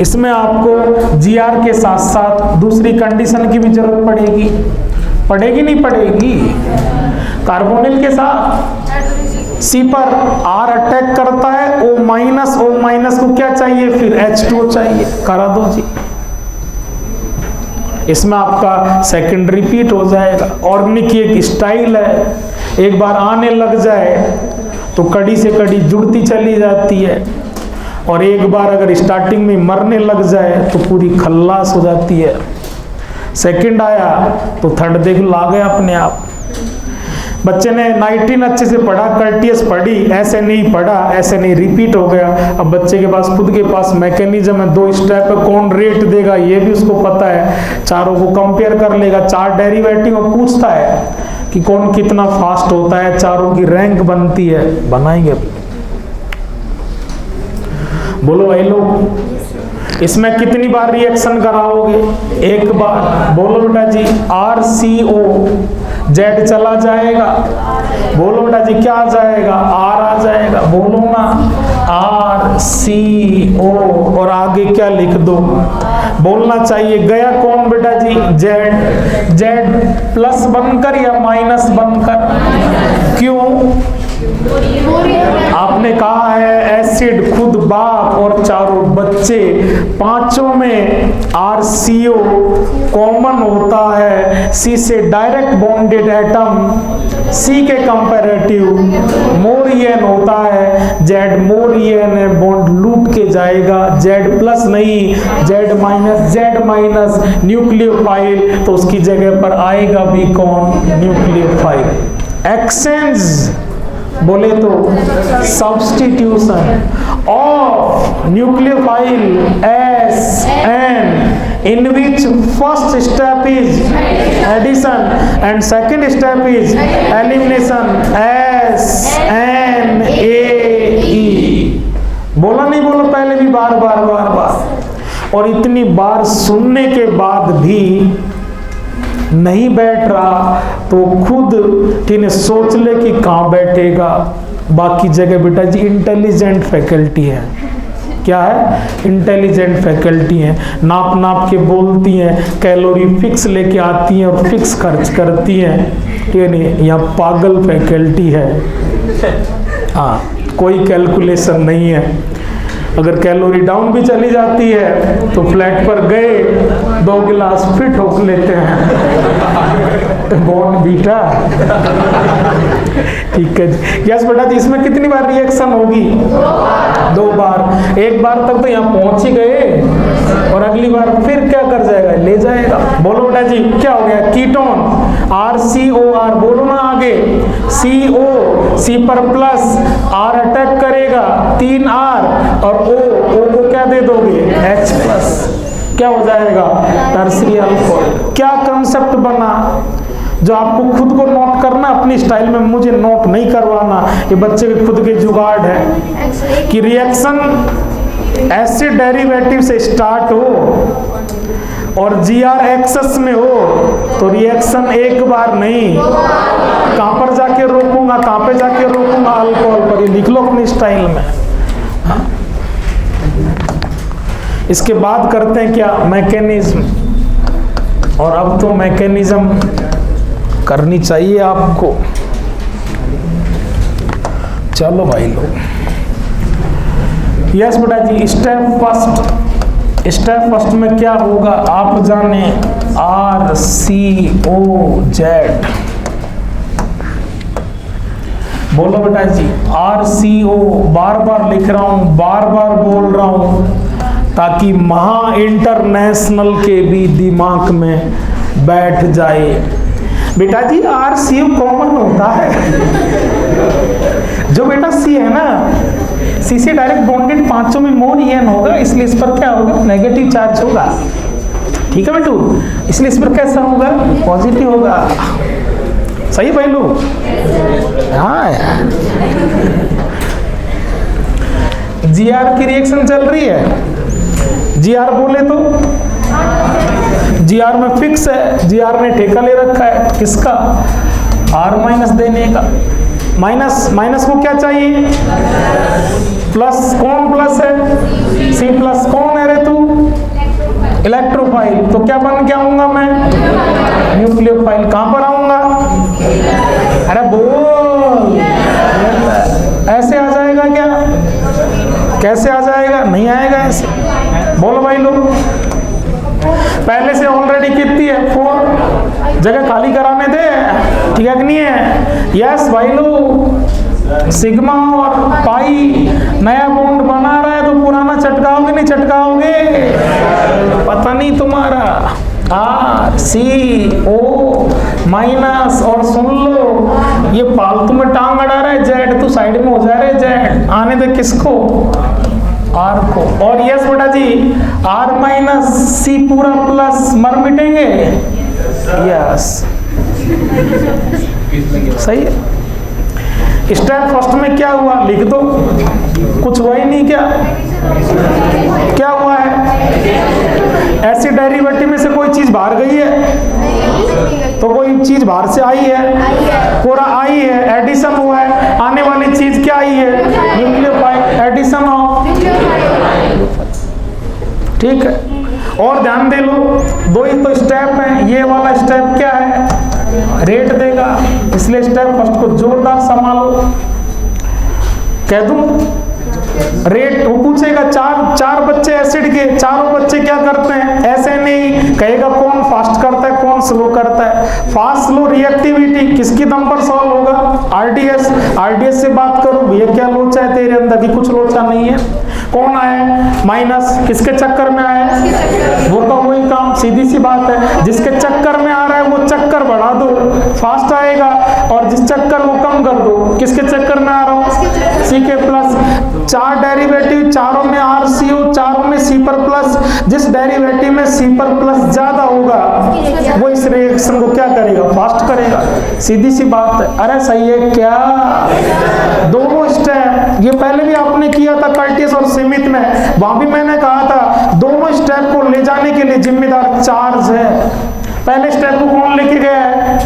इसमें आपको GR के साथ साथ दूसरी कंडीशन की भी जरूरत पड़ेगी, पड़ेगी नहीं पड़ेगी, कार्बोनिल के साथ C पर R अटैक करता है, O माइनस को क्या चाहिए, फिर H2O चाहिए, करा दो जी। इसमें आपका सेकंड रिपीट हो जाएगा। ऑर्गेनिक की एक स्टाइल है, एक बार आने लग जाए तो कड़ी से कड़ी जुड़ती चली जाती है, और एक बार अगर स्टार्टिंग में मरने लग जाए तो पूरी खल्लास हो जाती है। सेकंड आया तो थर्ड देख लो आ गया अपने आप। बच्चे ने 19 अच्छे से पढ़ा, कर्टियस पढ़ी, ऐसे नहीं पढ़ा, ऐसे नहीं रिपीट हो गया। अब बच्चे के पास खुद के पास मैकेनिज्म है, 2 स्टेप है, कौन रेट देगा ये भी उसको पता है, चारों को कंपेयर कर लेगा, 4 डेरिवेटिव पूछता है कि कौन कितना फास्ट होता है, चारों की रैंक बनती है। बनाएंगे, बोलो भाई लोग, इसमें कितनी बार रिएक्शन कराओगे, एक बार। बोलो बेटा जी, RCOZ चला जाएगा, बोलो बेटा जी क्या आ जाएगा, R आ जाएगा, बोलो ना, RCO, और आगे क्या लिख दो, बोलना चाहिए, गया कौन बेटा जी, Z प्लस बनकर या माइनस बनकर, क्यों, आपने कहा है एसिड खुद बाप और चारों बच्चे, पांचों में RCO कॉमन होता है। C से डायरेक्ट बॉन्डेड एटम C के कंपैरेटिव मोरियन होता है, Z मोरियन है, बॉन्ड लूट के जाएगा, Z प्लस नहीं, Z माइनस न्यूक्लियोफाइल, तो उसकी जगह पर आएगा भी कौन, न्यूक्लियोफाइल। एक्सचेंज बोले तो substitution of nucleophile SN, in which first step is addition and second step is elimination, SNAE। बोला नहीं, बोलो पहले भी, बार बार। और इतनी बार सुनने के बाद भी नहीं बैठ रहा तो खुद किन्हें सोच ले कि कहाँ बैठेगा। बाकी जगह बेटा जी इंटेलिजेंट फैकल्टी है, क्या है, इंटेलिजेंट फैकल्टी हैं, नाप नाप के बोलती हैं, कैलोरी फिक्स लेके आती हैं और फिक्स खर्च करती हैं, ठीक है नहीं, यहाँ पागल फैकल्टी है। हाँ, कोई कैलकुलेशन नहीं है। अगर कैलोरी डाउन भी चली जाती है तो फ्लैट पर गए 2 गिलास फिर ठोक लेते हैं, बॉन्ड बीटा। ठीक है जी, यस बेटा जी, इसमें कितनी बार रिएक्शन होगी? 2 बार। एक बार तक तो यहाँ पहुंच ही गए और अगली बार फिर क्या कर जाएगा, ले जाएगा। बोलो बेटा जी, क्या हो गया? कीटोन RCOR, बोलो ना आगे, CO, C पर प्लस, R अटैक करेगा, 3 R और O को क्या दे दोगे, H प्लस, क्या हो जाएगा, टर्शियरी अल्कोहल। क्या कंसेप्ट बना, जो आपको खुद को नोट करना अपनी स्टाइल में, मुझे नोट नहीं करवाना, ये बच्चे के खुद के जुगाड़ है कि रिएक्शन एसिड डेरिवेटिव से स्टार्ट हो और GR एक्सेस में हो तो रिएक्शन एक बार नहीं, कहां पर जाके रोकूंगा, कहां पे जाके रोकूंगा, अल्कोहल पर। ये लिख लो अपनी स्टाइल में। हाँ? इसके बाद करते हैं क्या, मैकेनिज्म। और अब तो मैकेनिज्म करनी चाहिए आपको। चलो भाई लोग, यस बेटा जी, स्टेप फर्स्ट में क्या होगा आप जाने, RCOZ। बोलो बेटा जी, RCO, बार बार लिख रहा हूं, बार बार बोल रहा हूं, ताकि महा इंटरनेशनल के भी दिमाग में बैठ जाए। बेटा जी RCO कॉमन होता है, जो बेटा C है ना, C से डायरेक्ट बॉन्डेड पांचों में मोर EN होगा, इसलिए इस पर क्या होगा, नेगेटिव चार्ज होगा। ठीक है बेटू, इसलिए इस पर कैसा होगा, पॉजिटिव होगा। सही भाई लोग? हाँ यार, GR की रिएक्शन चल रही है, GR बोले तो GR में फिक्स है, GR ने ठेका ले रखा है किसका, R माइनस देने का। माइनस को क्या चाहिए, प्लस। कौन प्लस है, C प्लस। कौन है रे तू, इलेक्ट्रोफाइल। तो क्या बन के आऊंगा मैं, न्यूक्लियोफाइल। कहां पर आऊंगा, अरे बोल, ऐसे आ जाएगा क्या, कैसे आ जाएगा, नहीं आएगा ऐसे। बोलो भाई लोग, पहले से ऑलरेडी कितनी है, 4 जगह खाली कराने दे, ठीक है कि नहीं है? यस भाई लोग, सिग्मा और पाई नया बॉन्ड बना रहा है तो पुराना चटकाओगे नहीं चटकाओगे, पता नहीं तुम्हारा। RCO माइनस, और सुन लो ये फालतू में टांग अड़ा रहा है Z, तू साइड में हो जा रहे Z, आने दे किसको, R को। और यस बेटा जी, R माइनस C पूरा प्लस, मर मिटेंगे। यस सही है। स्टेप फर्स्ट में क्या हुआ, लिख दो, कुछ हुआ ही नहीं। क्या हुआ है, एसिड डेरिवेटिव में से कोई चीज बाहर गई है, तो कोई चीज बाहर से आई है, पूरा आई है, एडिशन हुआ है, आने वाली चीज क्या आई है, न्यूक्लियोफाइल, एडिशन ऑफ। ठीक है, और ध्यान दे लो, 2 ही तो स्टेप है, ये वाला स्टेप क्या है, रेट देगा, इसलिए स्टेप फर्स्ट को जोरदार संभालो। कह दूं रेट, वो पूछेगा चार बच्चे एसिड के, चारों बच्चे क्या करते हैं, ऐसे नहीं कहेगा कौन फास्ट करता है कौन स्लो करता है। फास्ट स्लो रिएक्टिविटी किसकी दम पर सॉल्व होगा, आरडीएस से बात करो, भैया क्या लोचा है तेरे अंदर की, कुछ लोचा नहीं है। कौन आया माइनस, किसके चक्कर में आया, वो का वही काम, सीधी सी बात है, जिसके चक्कर में आ रहा है वो चक्कर बढ़ा दो, फास्ट आएगा, और जिस चक्कर वो कम कर दो। किसके चक्कर में आ रहा हूँ, सी के प्लस, 4 डेरिवेटिव, चारों में RCO, चारों में C पर प्लस, जिस डेरिवेटिव में C पर प्लस ज्यादा होगा वो इस रिएक्शन को क्या करेगा, फास्ट करेगा, सीधी सी बात है। अरे सही है क्या, दोनों स्टेप, ये पहले भी आपने किया था कर्टियस और सीमित में, वहां भी मैंने कहा था दोनों स्टेप को ले जाने के लिए जिम्मेदार चार्ज है। पहले स्टेप को कौन लेके गया है,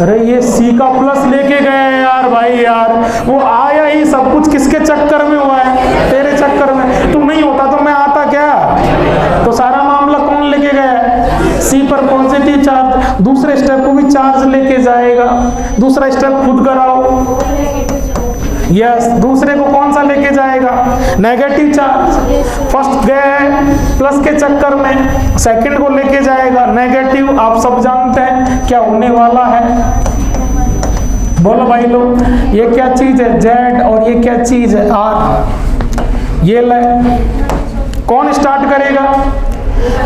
अरे ये सी का प्लस लेके गए यार भाई यार, वो आया ही सब कुछ किसके चक्कर में हुआ है, तेरे चक्कर में। तू नहीं होता तो मैं आता क्या? तो सारा मामला कौन लेके गया? सी पर पॉजिटिव चार्ज, दूसरे स्टेप को भी चार्ज लेके जाएगा। दूसरा स्टेप खुद कराओ। यस, दूसरे को कौन सा लेके जाएगा? Negative charge. फर्स्ट गए प्लस के चक्कर में, सेकंड को लेके जाएगा नेगेटिव। आप सब जानते हैं क्या होने वाला है, बोलो भाई लोग। ये क्या चीज है? जेड, और ये क्या चीज है? आर। ये ले, कौन स्टार्ट करेगा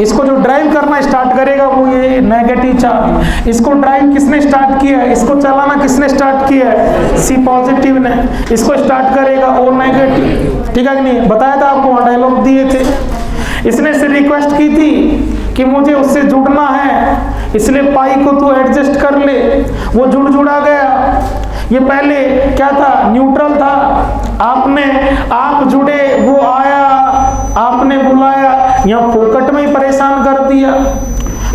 इसको? जो ड्राइव करना स्टार्ट करेगा वो ये नेगेटिव चार्ज। इसको ड्राइव किसने स्टार्ट किया है? इसको चलाना किसने स्टार्ट किया है? सी पॉजिटिव ने। इसको स्टार्ट करेगा ओ नेगेटिव। ठीक है कि नहीं? बताया था आपको, डायलॉग दिए थे। इसने से रिक्वेस्ट की थी कि मुझे उससे जुड़ना है, इसलिए पाई को तू एडजस्ट कर ले। वो जुड़ा गया। ये पहले क्या था? न्यूट्रल था। आप जुड़े, वो आया, आपने बुलाया, यहाँ फोकट में ही परेशान कर दिया।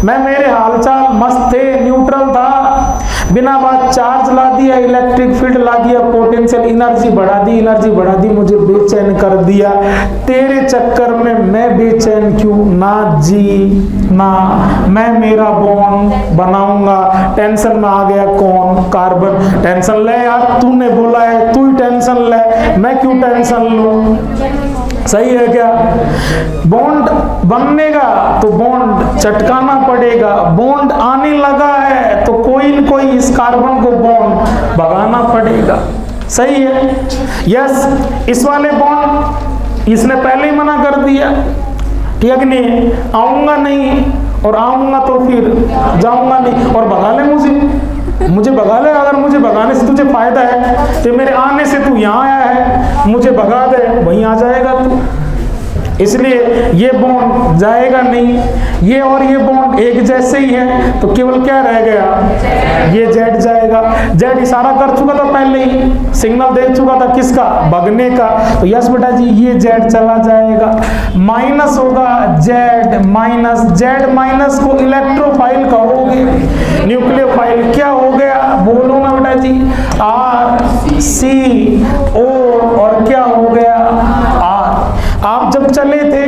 मेरे हालचाल मस्त थे, न्यूट्रल था, बिना बात चार्ज ला दिया, इलेक्ट्रिक फील्ड ला दिया, पोटेंशियल एनर्जी बढ़ा दी, मुझे बेचैन कर दिया। तेरे चक्कर में मैं बेचैन क्यों? ना जी ना, मैं मेरा बॉन्ड बनाऊंगा। टेंशन में आ गया कौन? कार्बन। टेंशन ले यार, तूने बोला है, तू ही टेंशन ले, मैं क्यों टेंशन लूं? सही है क्या? बॉन्ड बनने का तो बॉन्ड चटकाना पड़ेगा। बॉन्ड आने लगा है तो कोई न कोई इस कार्बन को बॉन्ड भगाना पड़ेगा। सही है? यस, इस वाले बॉन्ड इसने पहले ही मना कर दिया, ठीक है कि नहीं? आऊंगा नहीं, और आऊंगा तो फिर जाऊंगा नहीं, और भगा ले मुझे भगा ले। अगर मुझे भगाने से तुझे फायदा है तो मेरे आने से तू यहाँ आया है, मुझे भगा दे, वहीं आ जाएगा तू। इसलिए ये बॉन्ड जाएगा नहीं। ये और ये बॉन्ड एक जैसे ही है, तो केवल क्या रह गया? ये जेड जाएगा। जेड इशारा कर चुका था पहले ही, सिग्नल दे चुका था किसका? भगने का। तो यस बेटा जी, ये जेड चला जाएगा। माइनस होगा जेड माइनस। जेड माइनस को इलेक्ट्रोफाइल कहोगे, न्यूक्लियोफाइल क्या हो गया? बोलो ना बेटा जी, आर सी ओ, और क्या हो गया? आर। आप जब चले थे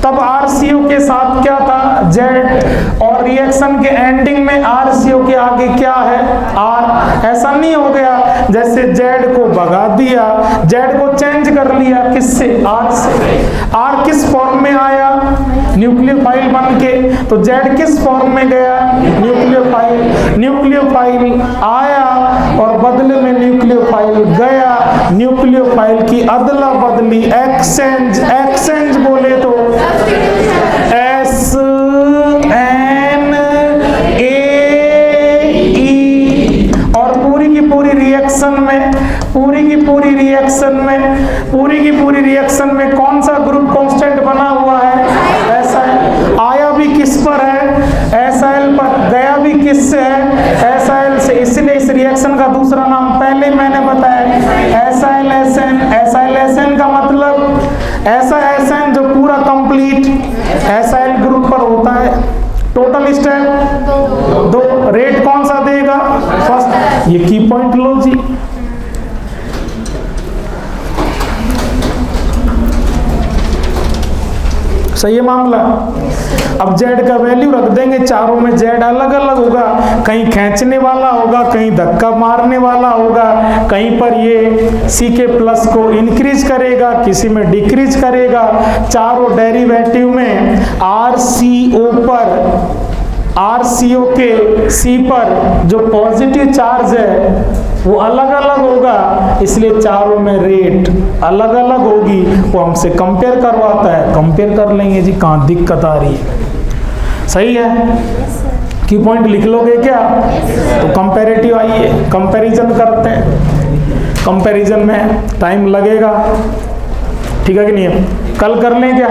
तब आरसीओ के साथ क्या था? जेड, और रिएक्शन के एंडिंग में आरसीओ के आगे क्या है? आर। ऐसा नहीं हो गया जैसे जेड को भगा दिया, जेड को चेंज कर लिया, किससे? आर से। आर किस फॉर्म में आया? न्यूक्लियोफाइल बन के। तो जेड किस फॉर्म में गया? न्यूक्लियोफाइल। न्यूक्लियोफाइल आया और बदले में न्यूक्लियोफाइल गया। न्यूक्लियोफाइल की अदला बदली, एक्सचेंज बोले तो SNAE, और पूरी की पूरी रिएक्शन में कौन सा ग्रुप कांस्टेंट बना हुआ है? एसआईल। आया भी किस पर है? एसआईल पर। गया भी किससे है? एसआईल से। इसलिए इस रिएक्शन का दूसरा नाम पहले मैंने बताया, एसआईल एसएन। एसआईल एसएन का मतलब ऐसा एसएन जो पूरा कंप्लीट एसआईल ग्रुप पर होता है। Total step 2। रेट कौन सा देगा? फर्स्ट। ये की पॉइंट लो जी। सही है मामला। अब जेड का वैल्यू रख देंगे, चारों में जेड अलग अलग होगा, कहीं खींचने वाला होगा, कहीं धक्का मारने वाला होगा, कहीं पर ये सी के प्लस को इंक्रीज करेगा, किसी में डिक्रीज करेगा। चारों डेरिवेटिव में आरसीओ पर, आरसीओ के सी पर जो पॉजिटिव चार्ज है वो अलग अलग होगा, इसलिए चारों में रेट अलग अलग होगी। वो हमसे कंपेयर करवाता है, कंपेयर कर लेंगे जी कहाँ दिक्कत आ रही है। सही है? की पॉइंट लिख लोगे क्या? तो कंपैरेटिव, आइए कंपैरिजन करते हैं। कंपैरिजन में टाइम लगेगा, ठीक है कि नहीं? कल कर लें क्या?